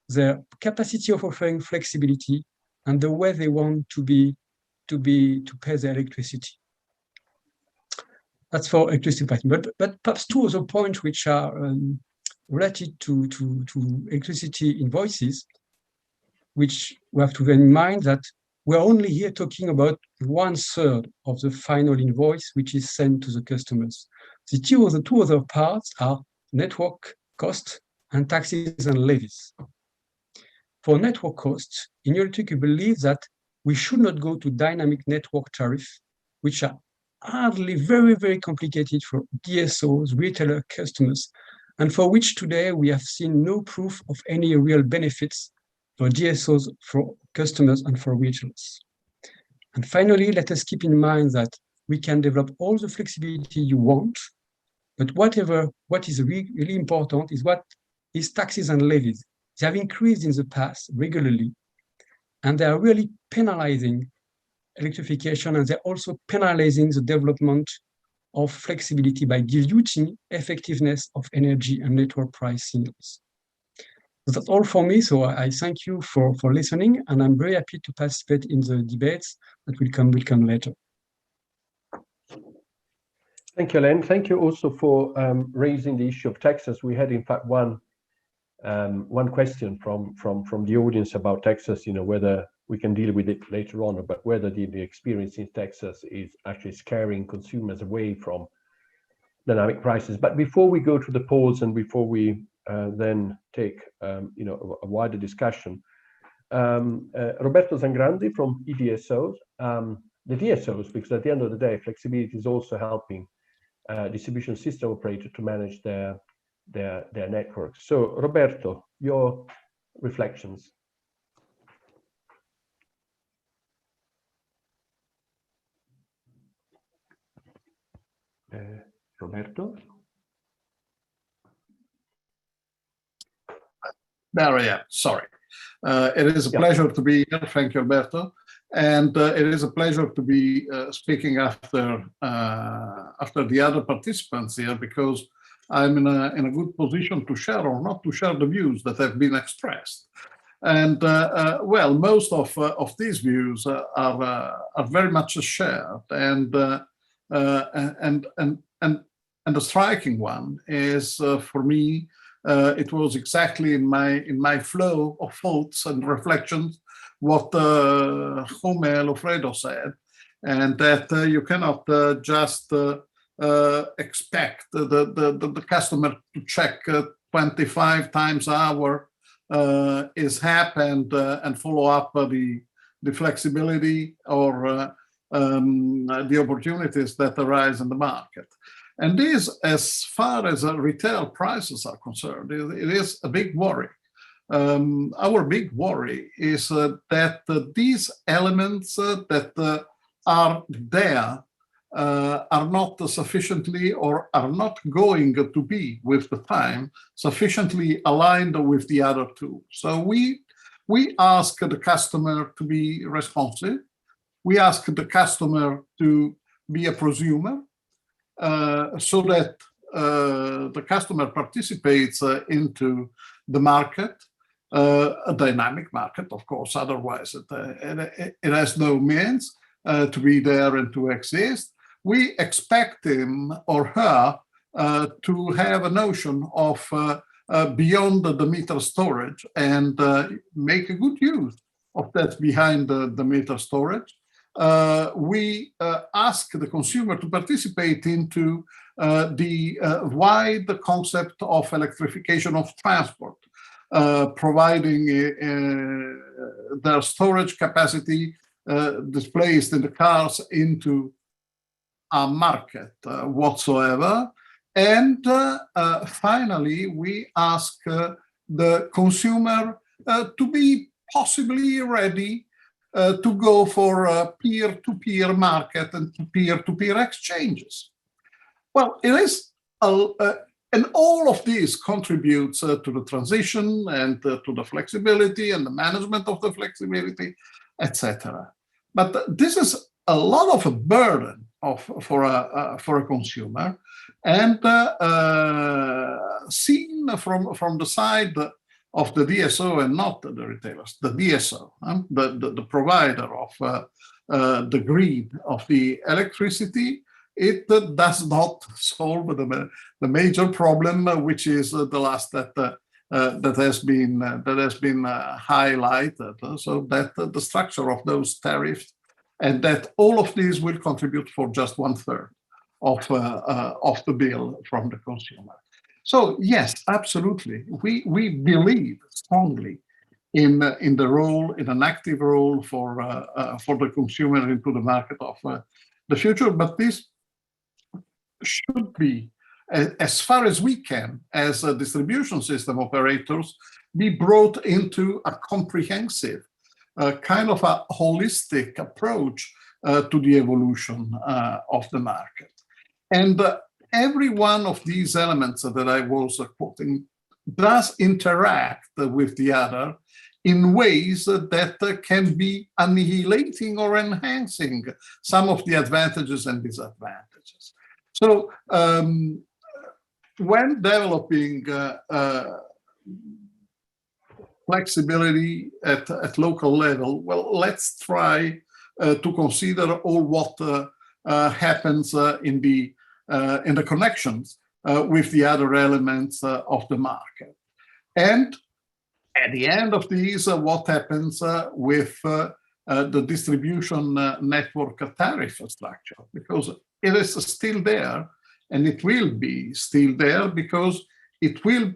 their capacity of offering flexibility, and the way they want to pay their electricity. That's for electricity pricing. But perhaps two other points which are related to electricity invoices, which we have to bear in mind that we're only here talking about 1/3 of the final invoice which is sent to the customers. The two other parts are network costs and taxes and levies. For network costs, in Euretic, we believe that we should not go to dynamic network tariffs, which are hardly very, very complicated for DSOs, retailer customers, and for which today we have seen no proof of any real benefits for DSOs, for customers, and for retailers. And finally, let us keep in mind that we can develop all the flexibility you want, but what is really important is taxes and levies. They have increased in the past regularly, and they are really penalizing electrification, and they're also penalizing the development of flexibility by diluting effectiveness of energy and network price signals. So that's all for me. So I thank you for listening, and I'm very happy to participate in the debates that will come later. Thank you, Alain. Thank you also for raising the issue of Texas. We had, in fact, one question from the audience about Texas, whether we can deal with it later on, but whether the experience in Texas is actually scaring consumers away from dynamic prices. But before we go to the polls and before we then take a wider discussion, Roberto Zangrandi from EDSOs, the DSOs, because at the end of the day, flexibility is also helping distribution system operator to manage their network. So Roberto, your reflections. Roberto? There I am, sorry. It is a pleasure to be here. Thank you, Alberto. And it is a pleasure to be speaking after the other participants here, because I'm in a good position to share or not to share the views that have been expressed. And well, most of these views are very much shared. And the striking one is for me it was exactly in my flow of thoughts and reflections what Jaume Lofredo said, and that you cannot just expect the customer to check 25 times an hour is happened and follow up the flexibility or the opportunities that arise in the market. And this, as far as retail prices are concerned, it is a big worry. Our big worry is that these elements that are there are not sufficiently, or are not going to be with the time, sufficiently aligned with the other two. So we ask the customer to be responsive. We ask the customer to be a prosumer, so that the customer participates into the market, a dynamic market, of course, otherwise it has no means to be there and to exist. We expect him or her to have a notion of beyond the meter storage and make a good use of that behind the meter storage. We ask the consumer to participate into the wide concept of electrification of transport, providing their storage capacity displaced in the cars into a market whatsoever. And finally, we ask the consumer to be possibly ready to go for a peer-to-peer market and peer-to-peer exchanges. Well, it is, and all of these contributes to the transition and to the flexibility and the management of the flexibility, etc. But this is a lot of a burden for a consumer, and seen from the side of the DSO and not the retailers, the DSO, the provider of the grid of the electricity, it does not solve the major problem, which is the last that has been highlighted. So that the structure of those tariffs, and that all of these will contribute for just 1/3 of the bill from the consumer. So yes, absolutely, we believe strongly in the role, in an active role for the consumer into the market of the future. But this should be, as far as we can, as a distribution system operators, be brought into a comprehensive, kind of a holistic approach to the evolution of the market. And every one of these elements that I was quoting does interact with the other in ways that can be annihilating or enhancing some of the advantages and disadvantages. So when developing flexibility at local level, well, let's try to consider all what happens in the connections with the other elements of the market. And at the end of these, what happens with the distribution network tariff structure, because it is still there, and it will be still there, because it will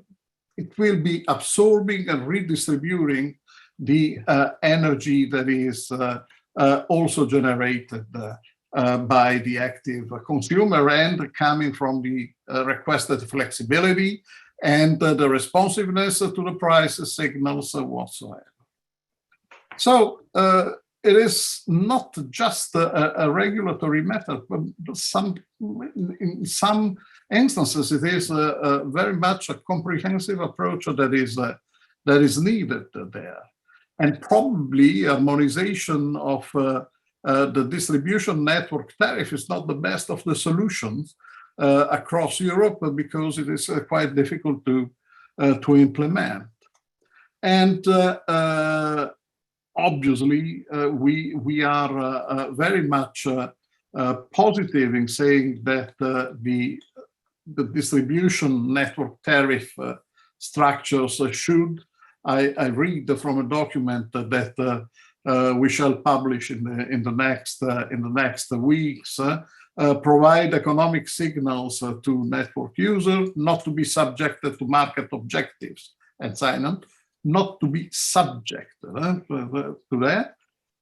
be absorbing and redistributing the energy that is also generated by the active consumer and coming from the requested flexibility and the responsiveness to the price signals whatsoever. So it is not just a regulatory matter, but in some instances it is very much a comprehensive approach that is needed there. And probably harmonization of the distribution network tariff is not the best of the solutions across Europe, because it is quite difficult to implement. And obviously, we are very much positive in saying that the distribution network tariff structures should, I read from a document that we shall publish in the next weeks, provide economic signals to network users not to be subjected to market objectives and sign-on, not to be subjected to that,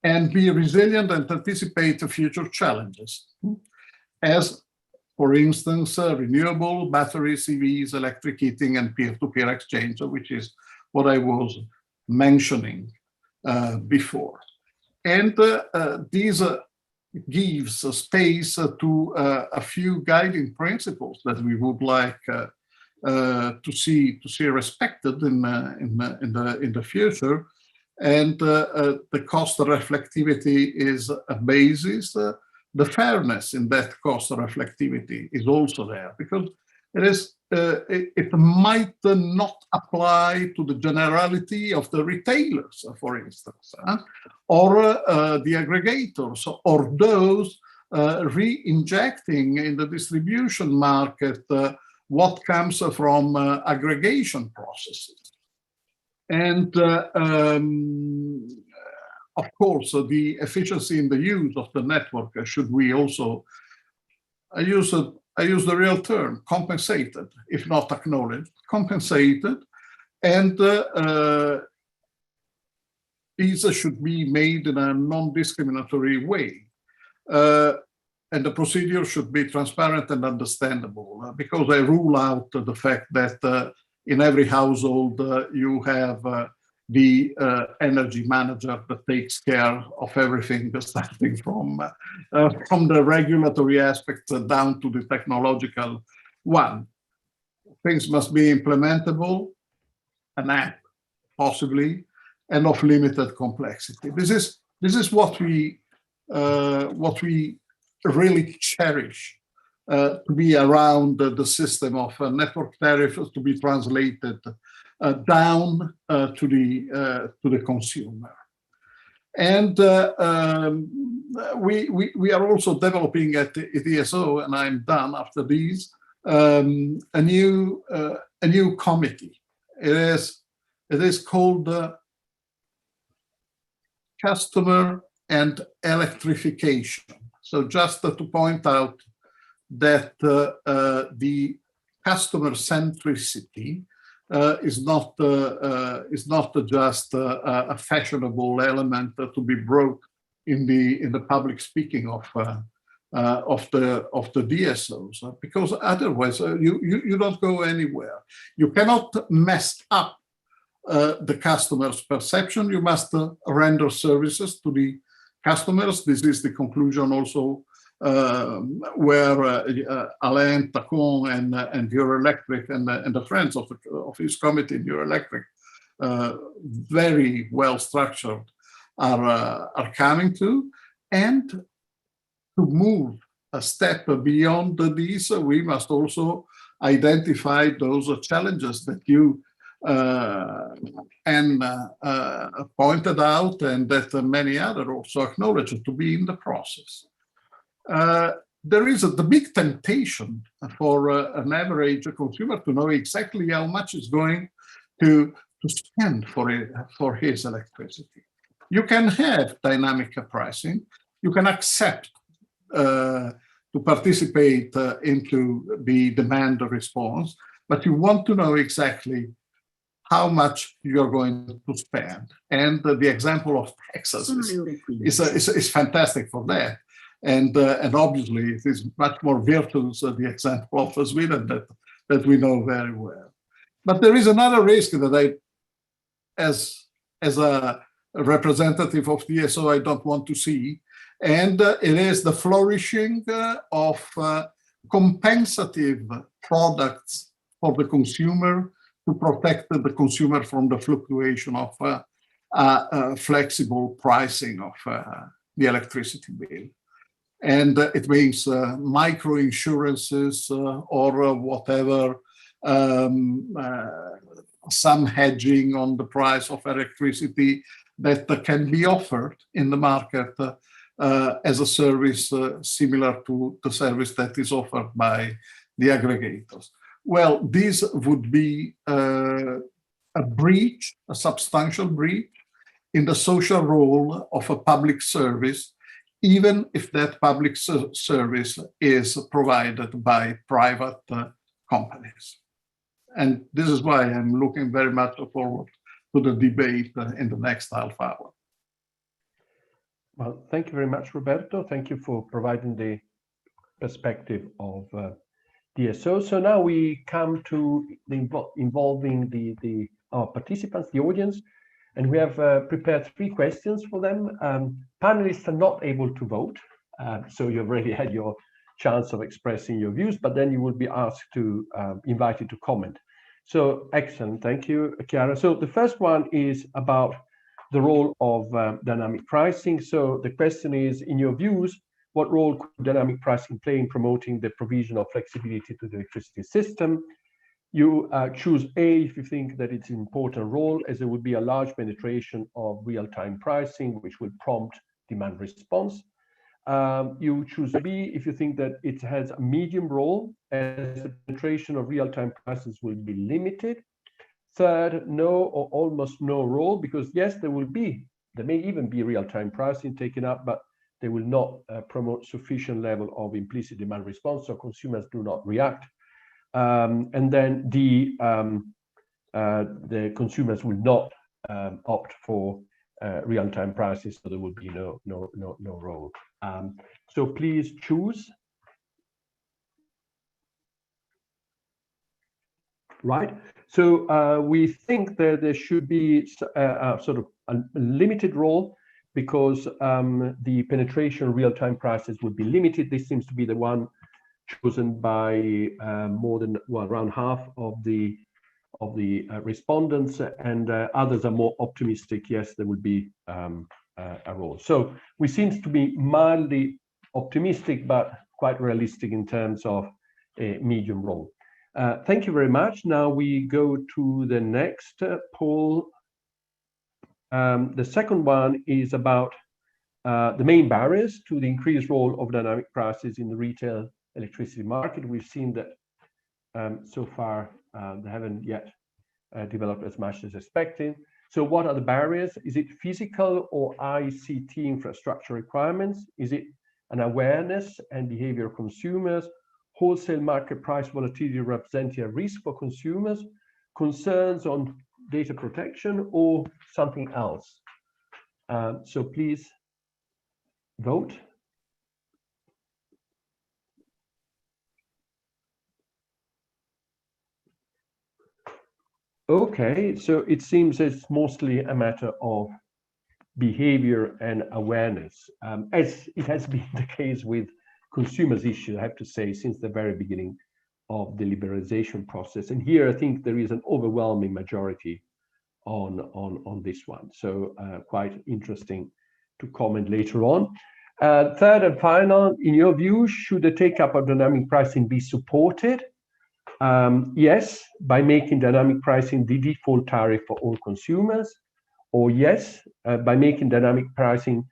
and be resilient and anticipate future challenges, as, for instance, renewable batteries, EVs, electric heating, and peer-to-peer exchange, which is what I was mentioning before. And this gives space to a few guiding principles that we would like to see respected in the future. And the cost reflectivity is a basis. The fairness in that cost reflectivity is also there, because it might not apply to the generality of the retailers, for instance, or the aggregators, or those re-injecting in the distribution market what comes from aggregation processes. And of course, the efficiency in the use of the network should we also, I use the real term, compensated, if not acknowledged, compensated, and these should be made in a non-discriminatory way. And the procedure should be transparent and understandable, because I rule out the fact that in every household you have the energy manager that takes care of everything, starting from the regulatory aspects down to the technological one. Things must be implementable, an app possibly, and of limited complexity. This is what we really cherish, to be around the system of network tariffs to be translated down to the consumer. And we are also developing at ETSO, and I'm done after these, a new committee. It is called Customer and Electrification. So just to point out that the customer centricity is not just a fashionable element to be brought in the public speaking of the DSOs, because otherwise you don't go anywhere. You cannot mess up the customer's perception. You must render services to the customers. This is the conclusion also where Alain Tacon and Euroelectric and the friends of his committee in Euroelectric, very well structured, are coming to. And to move a step beyond these, we must also identify those challenges that you pointed out, and that many others also acknowledged to be in the process. There is the big temptation for an average consumer to know exactly how much is going to spend for his electricity. You can have dynamic pricing. You can accept to participate into the demand response, but you want to know exactly how much you're going to spend. And the example of Texas is fantastic for that. And obviously it is much more virtuous, the example of Sweden that we know very well. But there is another risk that as a representative of DSO, I don't want to see, and it is the flourishing of compensative products for the consumer to protect the consumer from the fluctuation of flexible pricing of the electricity bill. And it means micro insurances or whatever, some hedging on the price of electricity that can be offered in the market as a service similar to the service that is offered by the aggregators. well, this would be a breach, a substantial breach in the social role of a public service, even if that public service is provided by private companies. And this is why I'm looking very much forward to the debate in the next half hour. Well, thank you very much, Roberto. Thank you for providing the perspective of DSO. So now we come to the involving our participants, the audience, and we have prepared 3 questions for them. Panelists are not able to vote, so you've already had your chance of expressing your views, but then you will be asked to invited to comment. So excellent, thank you, Chiara. So the first one is about the role of dynamic pricing. So the question is, in your views, what role could dynamic pricing play in promoting the provision of flexibility to the electricity system? You choose A if you think that it's an important role, as there would be a large penetration of real-time pricing, which will prompt demand response. You choose B if you think that it has a medium role, as the penetration of real-time prices will be limited. Third, no or almost no role, because yes, there may even be real-time pricing taken up, but they will not promote sufficient level of implicit demand response, so consumers do not react. And then D, the consumers will not opt for real-time prices, so there will be no role. So please choose. Right. So we think that there should be sort of a limited role, because the penetration of real-time prices would be limited. This seems to be the one chosen by more than, well, around half of the respondents, and others are more optimistic. Yes, there will be a role. So we seem to be mildly optimistic, but quite realistic in terms of a medium role. Thank you very much. Now we go to the next poll. The second one is about the main barriers to the increased role of dynamic prices in the retail electricity market. We've seen that so far they haven't yet developed as much as expected. So what are the barriers? Is it physical or ICT infrastructure requirements? Is it an awareness and behavior of consumers? Wholesale market price volatility representing a risk for consumers? Concerns on data protection, or something else? So please vote. Okay, so it seems it's mostly a matter of behavior and awareness, as it has been the case with consumers' issues, I have to say, since the very beginning of the liberalization process. And here I think there is an overwhelming majority on this one. So quite interesting to comment later on. Third and final, in your view, should the take-up of dynamic pricing be supported? Yes, by making dynamic pricing the default tariff for all consumers, or yes, by making dynamic pricing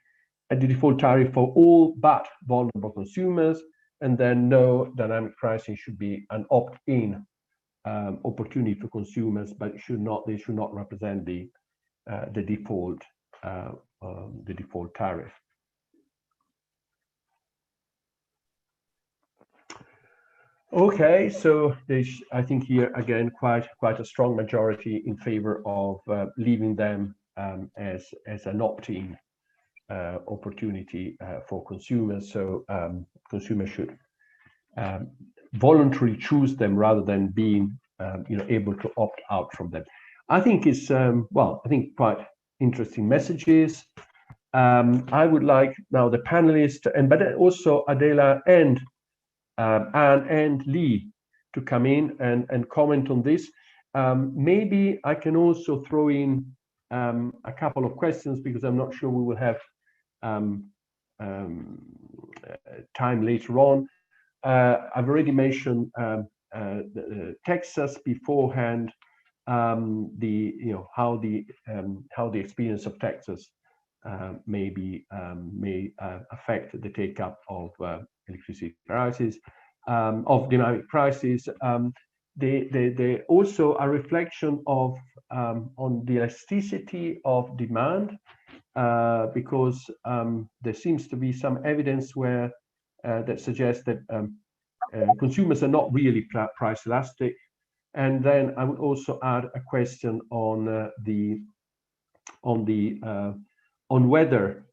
a default tariff for all but vulnerable consumers, and then no, dynamic pricing should be an opt-in opportunity for consumers, but they should not represent the default tariff. Okay, so there's, I think here again quite a strong majority in favor of leaving them as an opt-in opportunity for consumers. So consumers should voluntarily choose them rather than being able to opt out from them. I think it's well, I think quite interesting messages. I would like now the panelists but also Adela and Anne and Lee to come in and comment on this. Maybe I can also throw in a couple of questions, because I'm not sure we will have time later on. I've already mentioned Texas beforehand. How the experience of Texas may affect the take-up of electricity prices, of dynamic prices. they also a reflection of on the elasticity of demand, because there seems to be some evidence where that suggests that consumers are not really price elastic. And then I would also add a question on whether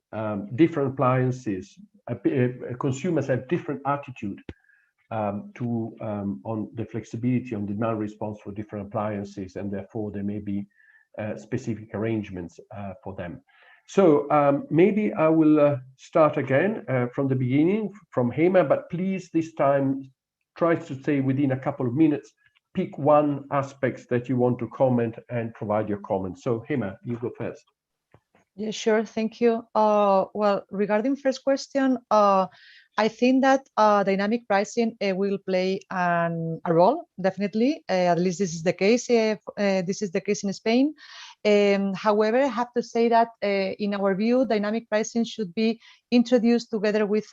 different appliances, consumers have different attitude on the flexibility on demand response for different appliances, and therefore there may be specific arrangements for them. So maybe I will start again from the beginning, from Hema, but please this time try to stay within a couple of minutes. Pick one aspect that you want to comment and provide your comments. So Hema, you go first. Yeah, sure. Thank you. Well, regarding first question, I think that dynamic pricing will play a role, definitely. At least this is the case. This is the case in Spain. However, I have to say that in our view, dynamic pricing should be introduced together with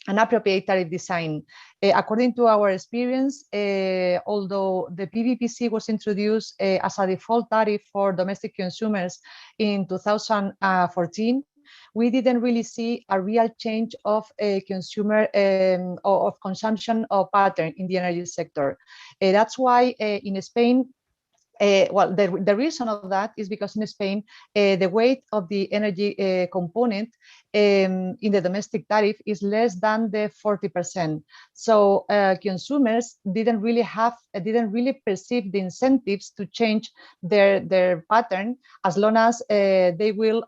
an appropriate tariff design. According to our experience, although the PVPC was introduced as a default tariff for domestic consumers in 2014, we didn't really see a real change of consumer of consumption pattern in the energy sector. That's why in Spain, well, the reason of that is because in Spain, the weight of the energy component in the domestic tariff is less than the 40%. So consumers didn't really perceive the incentives to change their pattern, as long as they will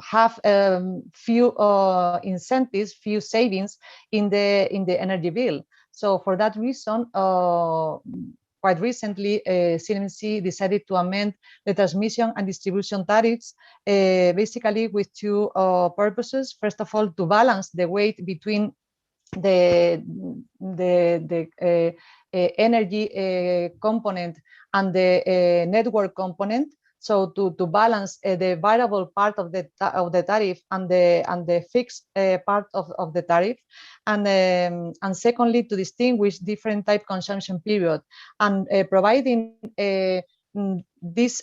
have few incentives, few savings in the energy bill. So for that reason, quite recently, CNMC decided to amend the transmission and distribution tariffs, basically with two purposes. First of all, to balance the weight between the energy component and the network component. So to balance the variable part of the tariff and the fixed part of the tariff, and secondly, to distinguish different type consumption period, and providing this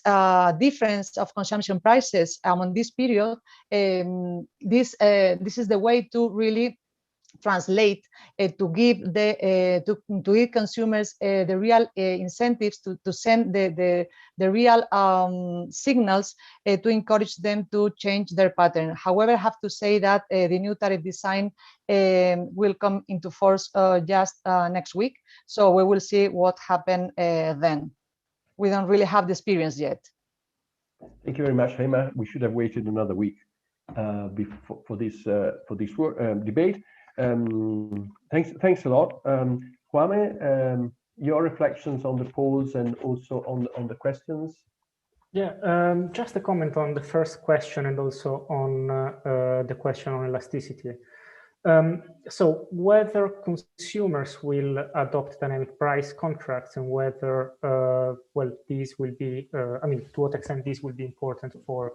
difference of consumption prices among this period. This is the way to really translate to give consumers the real incentives to send the real signals to encourage them to change their pattern. However, I have to say that the new tariff design will come into force just next week, so we will see what happens then. We don't really have the experience yet. Thank you very much, Hema. We should have waited another week for this debate. Thanks a lot. Kwame, your reflections on the polls and also on the questions. Yeah, just a comment on the first question and also on the question on elasticity. So whether consumers will adopt dynamic price contracts and whether, well, these will be, I mean, to what extent these will be important for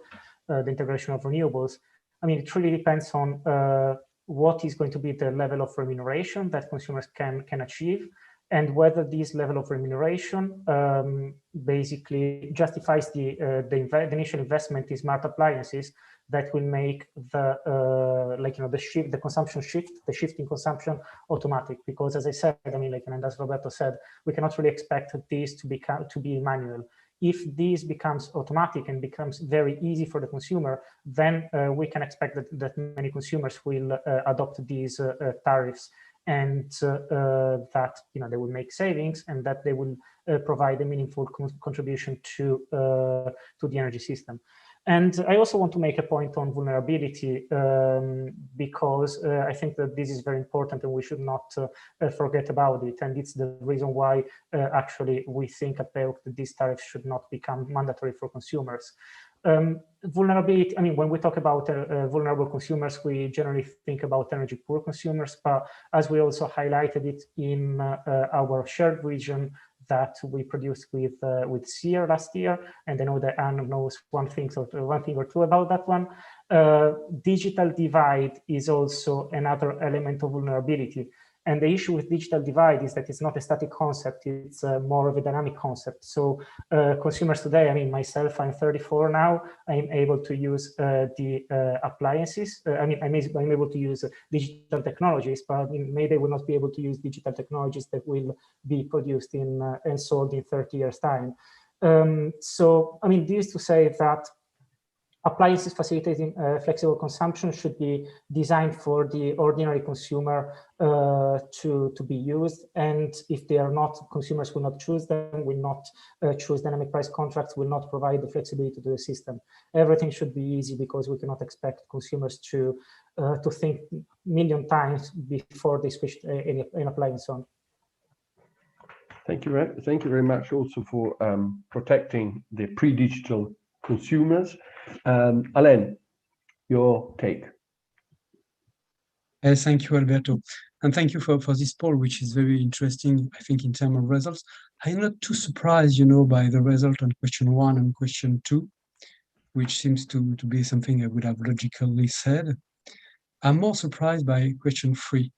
the integration of renewables. I mean, it really depends on what is going to be the level of remuneration that consumers can achieve, and whether this level of remuneration basically justifies the initial investment in smart appliances that will make the the shift in consumption automatic. Because as I said, I mean, like, and as Roberto said, we cannot really expect this to be manual. If this becomes automatic and becomes very easy for the consumer, then we can expect that many consumers will adopt these tariffs, and that they will make savings and that they will provide a meaningful contribution to the energy system. And I also want to make a point on vulnerability, because I think that this is very important and we should not forget about it. And it's the reason why actually we think at PEOC that these tariffs should not become mandatory for consumers. Vulnerability, I mean, when we talk about vulnerable consumers, we generally think about energy poor consumers, but as we also highlighted it in our shared vision that we produced with SEER last year, and I know that Anne knows one thing or two about that one. digital divide is also another element of vulnerability. And the issue with digital divide is that it's not a static concept, it's more of a dynamic concept. So consumers today, I mean, myself, I'm 34 now, I'm able to use the appliances. I'm able to use digital technologies, but I mean, maybe they will not be able to use digital technologies that will be produced in and sold in 30 years' time. So, I mean, this is to say that appliances facilitating flexible consumption should be designed for the ordinary consumer to be used. And if they are not, consumers will not choose them, will not choose dynamic price contracts, will not provide the flexibility to the system. Everything should be easy because we cannot expect consumers to think a million times before they switch an appliance on. Thank you very much also for protecting the pre-digital consumers. Alain, your take. Thank you, Alberto. And thank you for this poll, which is very interesting, I think, in terms of results. I'm not too surprised, by the result on question 1 and question 2, which seems to be something I would have logically said. I'm more surprised by question 3.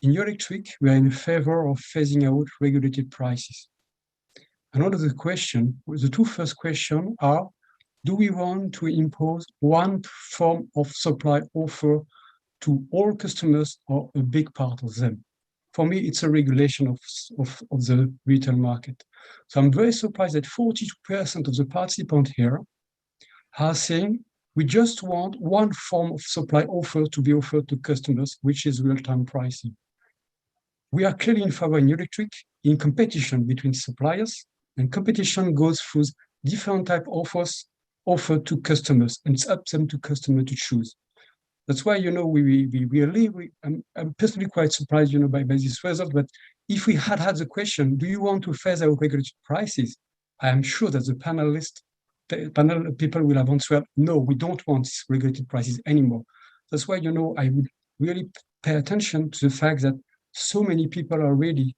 In Eurelectric, we are in favor of phasing out regulated prices. And under the question, the two first questions are, do we want to impose one form of supply offer to all customers or a big part of them? For me, it's a regulation of the retail market. So I'm very surprised that 42% of the participants here are saying we just want one form of supply offer to be offered to customers, which is real-time pricing. We are clearly in favor in Eurelectric in competition between suppliers, and competition goes through different type of offers offered to customers, and it's up to them to customer to choose. That's why, I'm personally quite surprised, by this result. But if we had the question, do you want to phase out regulated prices? I am sure that the panel people will have answered, no, we don't want regulated prices anymore. That's why, I would really pay attention to the fact that so many people are ready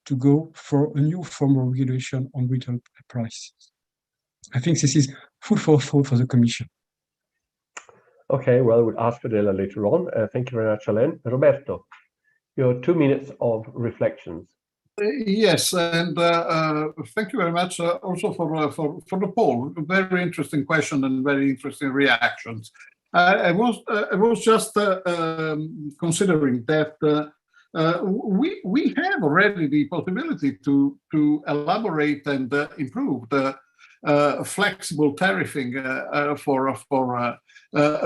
to go for a new form of regulation on retail prices. I think this is food for thought for the Commission. Okay, well, we'll ask Adela later on. Thank you very much, Alain. Roberto, your 2 minutes of reflections. Yes, and thank you very much also for the poll. Very interesting question and very interesting reactions. I was just considering that we have already the possibility to elaborate and improve the flexible tariffing for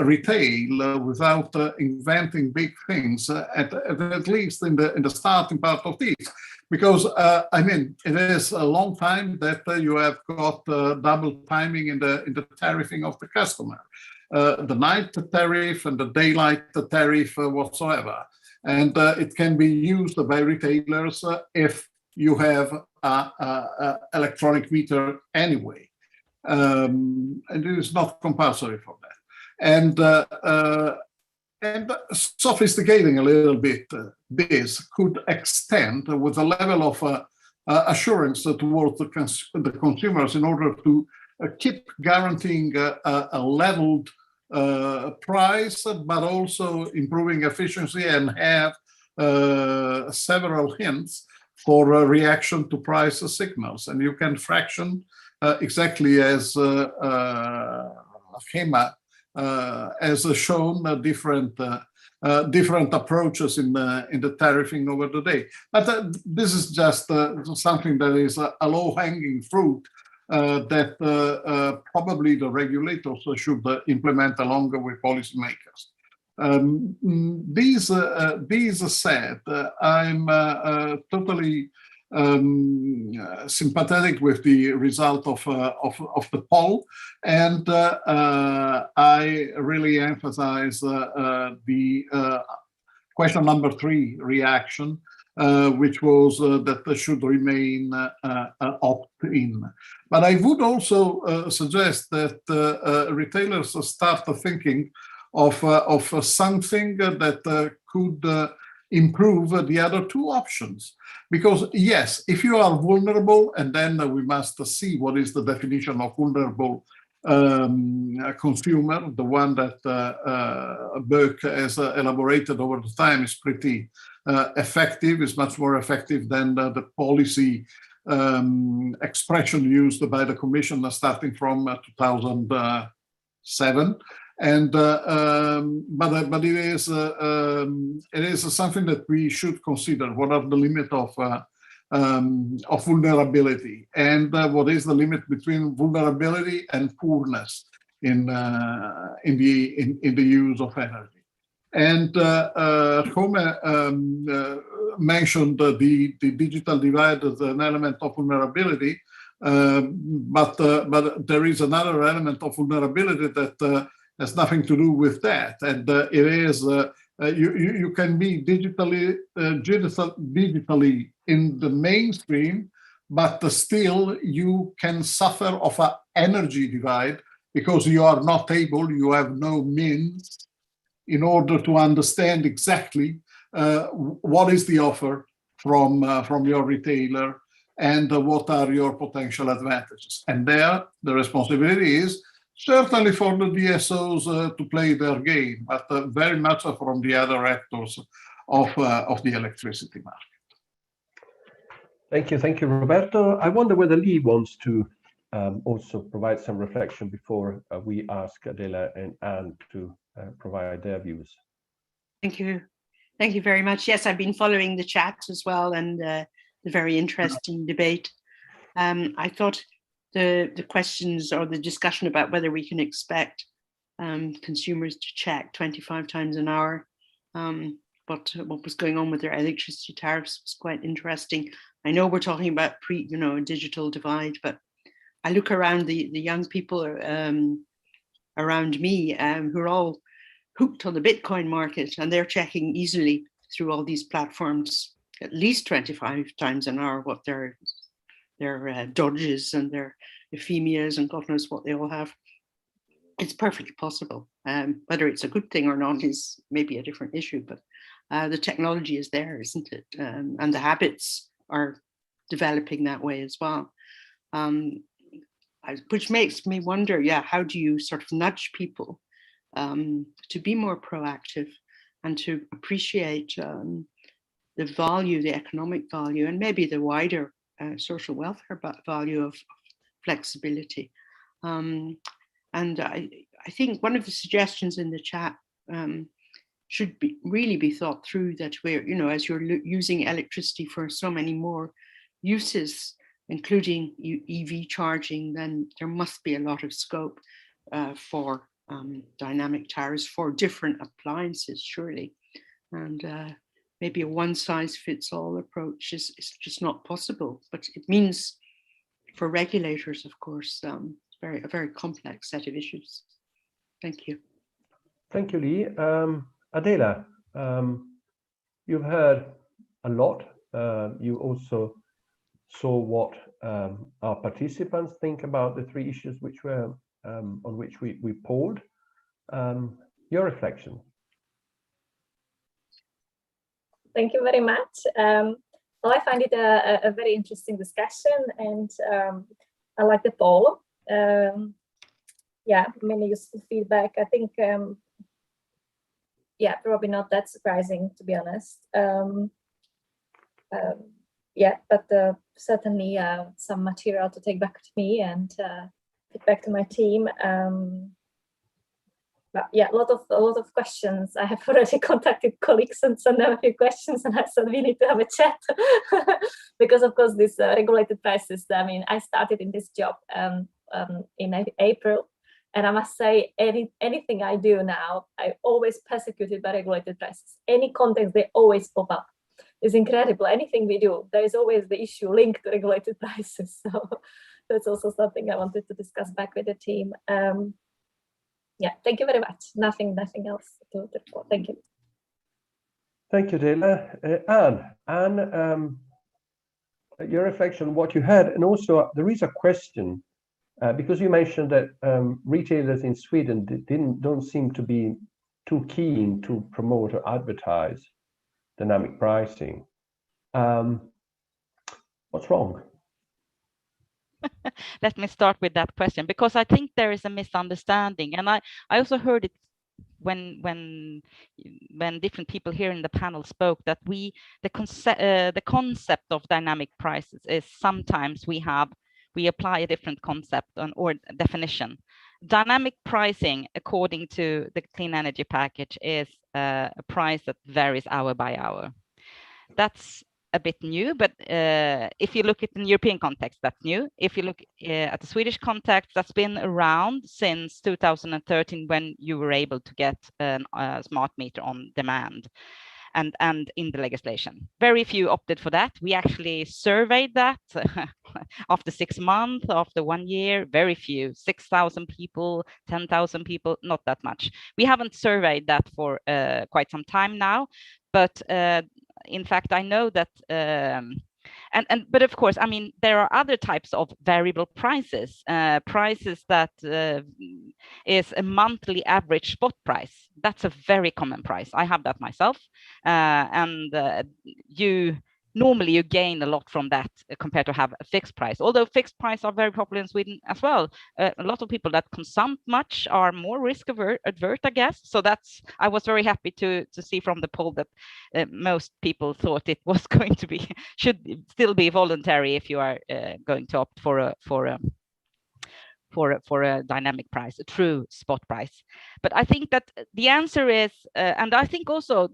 retail without inventing big things, at least in the starting part of this. Because, it is a long time that you have got double timing in the tariffing of the customer. The night tariff and the daylight tariff whatsoever. And it can be used by retailers if you have an electronic meter anyway. And it is not compulsory for that. And sophisticating a little bit this could extend with a level of assurance towards the consumers in order to keep guaranteeing a leveled price, but also improving efficiency and have several hints for a reaction to price signals. And you can fraction exactly as Hema has shown different approaches in the tariffing over the day. But this is just something that is a low-hanging fruit that probably the regulators should implement along with policymakers. These said, I'm totally sympathetic with the result of the poll, and I really emphasize the question number 3 reaction, which was that there should remain opt-in. But I would also suggest that retailers start thinking of something that could improve the other 2 options. Because yes, if you are vulnerable, and then we must see what is the definition of vulnerable consumer, the one that Burke has elaborated over the time, is pretty effective, is much more effective than the policy expression used by the Commission starting from 2007. And but it is something that we should consider. What are the limits of vulnerability, and what is the limit between vulnerability and poorness in the use of energy? And Home mentioned the digital divide as an element of vulnerability, but there is another element of vulnerability that has nothing to do with that, and it is you can be digitally in the mainstream, but still you can suffer of an energy divide because you are not able, you have no means in order to understand exactly what is the offer from your retailer and what are your potential advantages. And there, the responsibility is certainly for the DSOs to play their game, but very much from the other actors of the electricity market. Thank you, Roberto. I wonder whether Lee wants to also provide some reflection before we ask Adela and Anne to provide their views. Thank you very much. Yes, I've been following the chat as well, and the very interesting debate. I thought the questions or the discussion about whether we can expect consumers to check 25 times an hour what was going on with their electricity tariffs was quite interesting. I know we're talking about a digital divide, but I look around the young people around me who are all hooked on the Bitcoin market, and they're checking easily through all these platforms at least 25 times an hour what their dodges and their ephemias and God knows what they all have. It's perfectly possible. Whether it's a good thing or not is maybe a different issue, but the technology is there, isn't it? And the habits are developing that way as well. Which makes me wonder, how do you sort of nudge people to be more proactive and to appreciate the value, the economic value, and maybe the wider social welfare value of flexibility. And I think one of the suggestions in the chat should really be thought through, that we're, as you're using electricity for so many more uses, including EV charging, then there must be a lot of scope for dynamic tariffs for different appliances, surely. And maybe a one-size-fits-all approach is just not possible. But it means for regulators, of course, a very complex set of issues. Thank you. Thank you, Lee. Adela, you've heard a lot. You also saw what our participants think about the three issues which were on which we polled. Your reflection. Thank you very much. Well, I find it a very interesting discussion, and I like the poll. Many useful feedback. I think, probably not that surprising, to be honest. But certainly some material to take back to me and take back to my team. But a lot of questions. I have already contacted colleagues and sent them a few questions, and I said we need to have a chat because, of course, this regulated prices. I mean, I started in this job in April, and I must say, anything I do now, I always persecuted by regulated prices. Any context, they always pop up. It's incredible. Anything we do, there is always the issue linked to regulated prices. So that's also something I wanted to discuss back with the team. Thank you very much. Nothing else to report. Thank you. Thank you, Adela. Anne, your reflection, what you had, and also there is a question because you mentioned that retailers in Sweden don't seem to be too keen to promote or advertise dynamic pricing. What's wrong? Let me start with that question, because I think there is a misunderstanding, and I also heard it when different people here in the panel spoke, that the concept of dynamic prices is sometimes we apply a different concept or definition. Dynamic pricing, according to the clean energy package, is a price that varies hour by hour. That's a bit new, but if you look at the European context, that's new. If you look at the Swedish context, that's been around since 2013, when you were able to get a smart meter on demand, and in the legislation. Very few opted for that. We actually surveyed that after 6 months, after 1 year, very few, 6,000 people, 10,000 people, not that much. We haven't surveyed that for quite some time now, but in fact, I know that, but of course, I mean, there are other types of variable prices, prices that is a monthly average spot price. That's a very common price. I have that myself, and normally you gain a lot from that compared to have a fixed price. Although fixed price are very popular in Sweden as well. A lot of people that consume much are more risk adverse, I guess. So I was very happy to see from the poll that most people thought it was going to be, should still be voluntary if you are going to opt for a dynamic price, a true spot price. But I think that the answer is, and I think also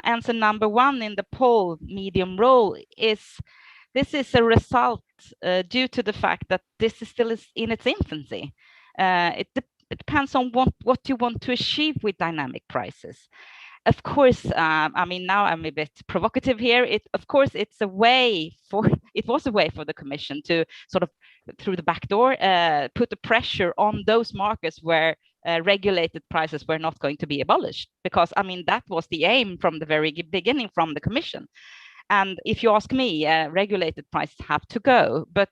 answer number one in the poll, medium role, is this is a result due to the fact that this is still in its infancy. It depends on what you want to achieve with dynamic prices. Of course, I mean, now I'm a bit provocative here. It was a way for the Commission to sort of, through the back door, put the pressure on those markets where regulated prices were not going to be abolished. Because, I mean, that was the aim from the very beginning from the Commission. And if you ask me, regulated prices have to go, but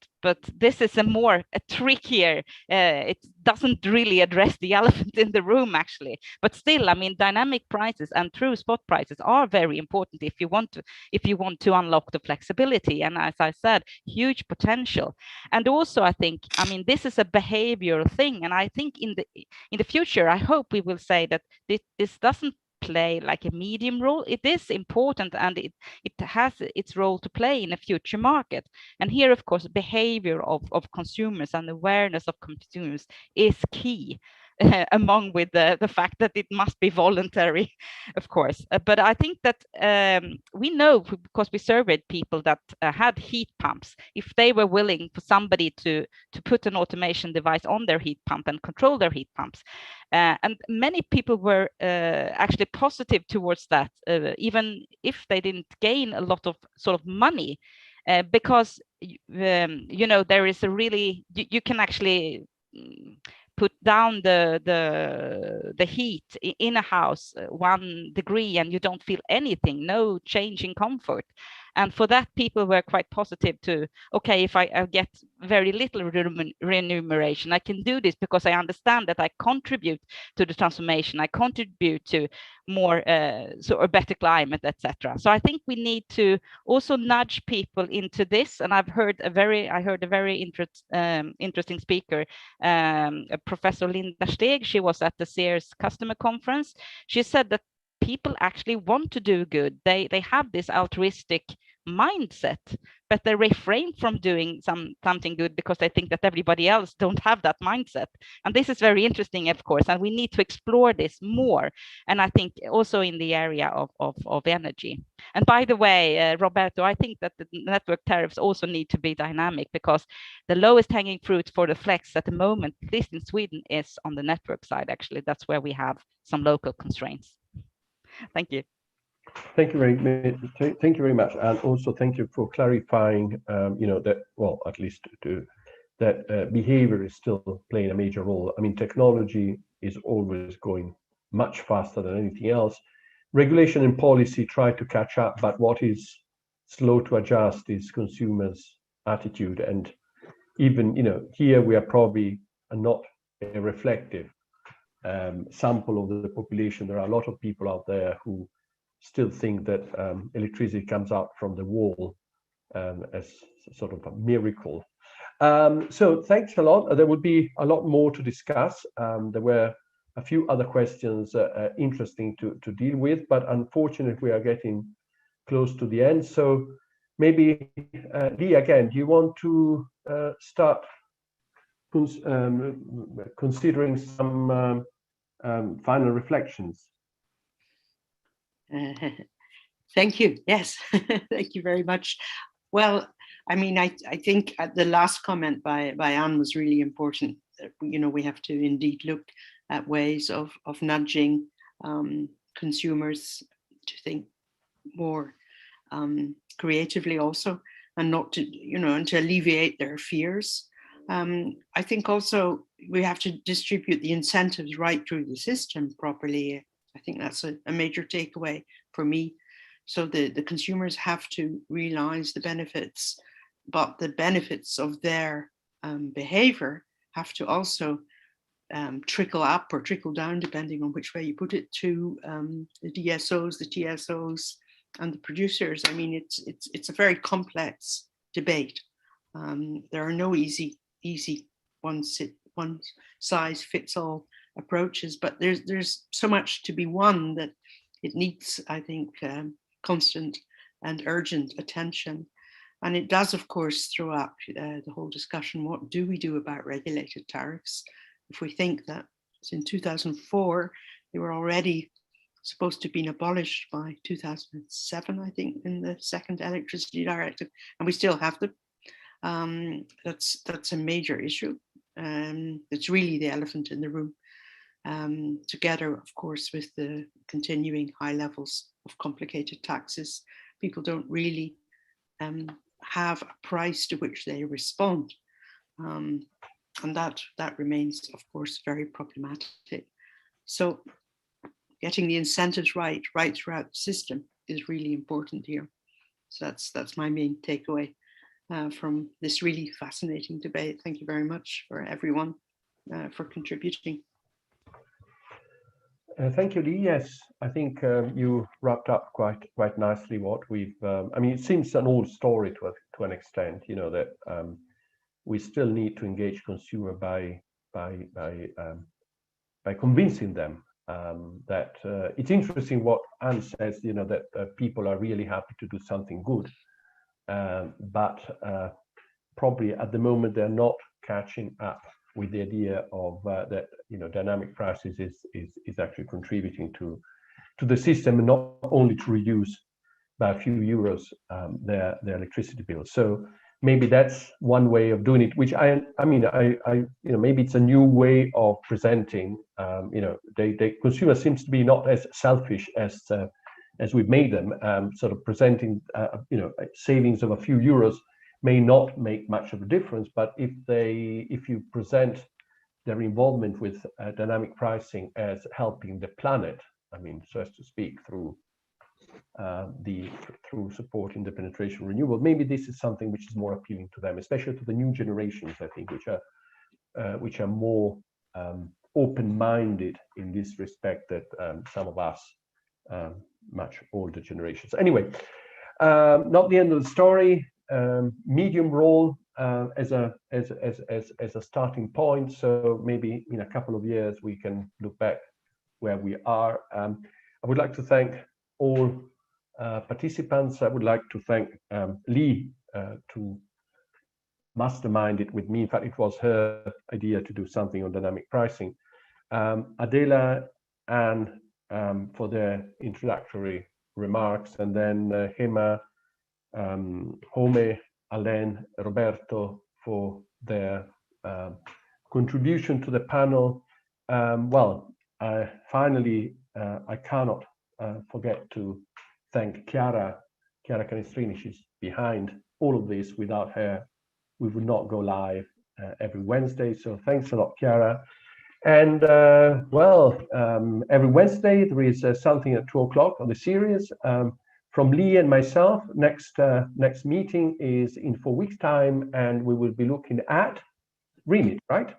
this is a trickier. It doesn't really address the elephant in the room, actually. But still, I mean, dynamic prices and true spot prices are very important if you want to unlock the flexibility. And as I said, huge potential. And also, I think, I mean, this is a behavioral thing, and I think in the future, I hope we will say that this doesn't play like a medium role. It is important, and it has its role to play in a future market. And here, of course, behavior of consumers and awareness of consumers is key, among with the fact that it must be voluntary, of course. But I think that we know, because we surveyed people that had heat pumps, if they were willing for somebody to put an automation device on their heat pump and control their heat pumps. And many people were actually positive towards that, even if they didn't gain a lot of sort of money, because you know, there is a really, you can actually put down the heat in a house 1 degree and you don't feel anything, no change in comfort. And for that, people were quite positive to, okay, if I get very little remuneration, I can do this because I understand that I contribute to the transformation, I contribute to more, so a better climate, etc. So I think we need to also nudge people into this. And I heard a very interesting speaker, Professor Linda Steg. She was at the Sears customer conference. She said that people actually want to do good. They have this altruistic mindset, but they refrain from doing something good because they think that everybody else don't have that mindset. And this is very interesting, of course, and we need to explore this more. And I think also in the area of energy. And by the way, Roberto, I think that the network tariffs also need to be dynamic, because the lowest hanging fruit for the flex at the moment, at least in Sweden, is on the network side. Actually, that's where we have some local constraints. Thank you. Thank you very much, and also thank you for clarifying. You know that, well, at least that behavior is still playing a major role. I mean, technology is always going much faster than anything else. Regulation and policy try to catch up, but what is slow to adjust is consumers' attitude. And even, you know, here we are probably not a reflective sample of the population. There are a lot of people out there who still think that electricity comes out from the wall as sort of a miracle. So thanks a lot. There would be a lot more to discuss. There were a few other questions interesting to deal with, but unfortunately we are getting close to the end. So maybe, Lee, again, do you want to start considering some final reflections? Thank you. Yes, thank you very much. Well, I mean, I think the last comment by Anne was really important. You know, we have to indeed look at ways of nudging consumers to think more creatively also, and not to, you know, and to alleviate their fears. I think also we have to distribute the incentives right through the system properly. I think that's a major takeaway for me. So the consumers have to realize the benefits, but the benefits of their behavior have to also trickle up or trickle down, depending on which way you put it, to the DSOs, the TSOs, and the producers. I mean, it's a very complex debate. There are no easy one size fits all approaches, but there's so much to be won that it needs, I think, constant and urgent attention. And it does, of course, throw up the whole discussion, what do we do about regulated tariffs? If we think that in 2004, they were already supposed to have been abolished by 2007, I think, in the second electricity directive, and we still have them. That's a major issue. It's really the elephant in the room, together, of course, with the continuing high levels of complicated taxes. People don't really have a price to which they respond. And that remains, of course, very problematic. So getting the incentives right throughout the system is really important here. So that's my main takeaway from this really fascinating debate. Thank you very much for everyone for contributing. Thank you, Lee. Yes, I think you wrapped up quite nicely what we've. I mean, it seems an old story to an extent. You know that we still need to engage consumer by convincing them that it's interesting what Anne says. You know that people are really happy to do something good, but probably at the moment they're not catching up with the idea of that, you know, dynamic prices is actually contributing to the system, and not only to reduce by a few euros their electricity bill. So maybe that's one way of doing it, which I mean, you know, maybe it's a new way of presenting. You know, the consumer seems to be not as selfish as we've made them. Sort of presenting, you know, savings of a few euros may not make much of a difference, but if you present their involvement with dynamic pricing as helping the planet, I mean, so as to speak, through supporting the penetration renewable, maybe this is something which is more appealing to them, especially to the new generations, I think, which are more open-minded in this respect that some of us much older generations. Anyway, not the end of the story. Medium role as a starting point. So maybe in a couple of years we can look back where we are. I would like to thank all participants. I would like to thank Lee to mastermind it with me. In fact, it was her idea to do something on dynamic pricing. Adela and for their introductory remarks, and then Hema, Home, Alain, Roberto for their contribution to the panel. Finally, I cannot forget to thank Chiara Canestrini. She's behind all of this. Without her, we would not go live every Wednesday. So thanks a lot, Chiara. And every Wednesday there is something at 2 o'clock on the series. From Lee and myself, next meeting is in 4 weeks' time, and we will be looking at REMIT, right?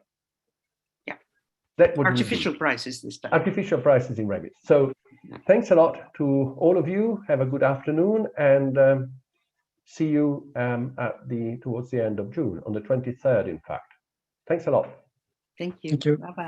Yeah. That would artificial prices this time. Artificial prices in REMIT. So thanks a lot to all of you. Have a good afternoon, and see you towards the end of June, on the 23rd, in fact. Thanks a lot. Thank you. Thank you. Bye-bye.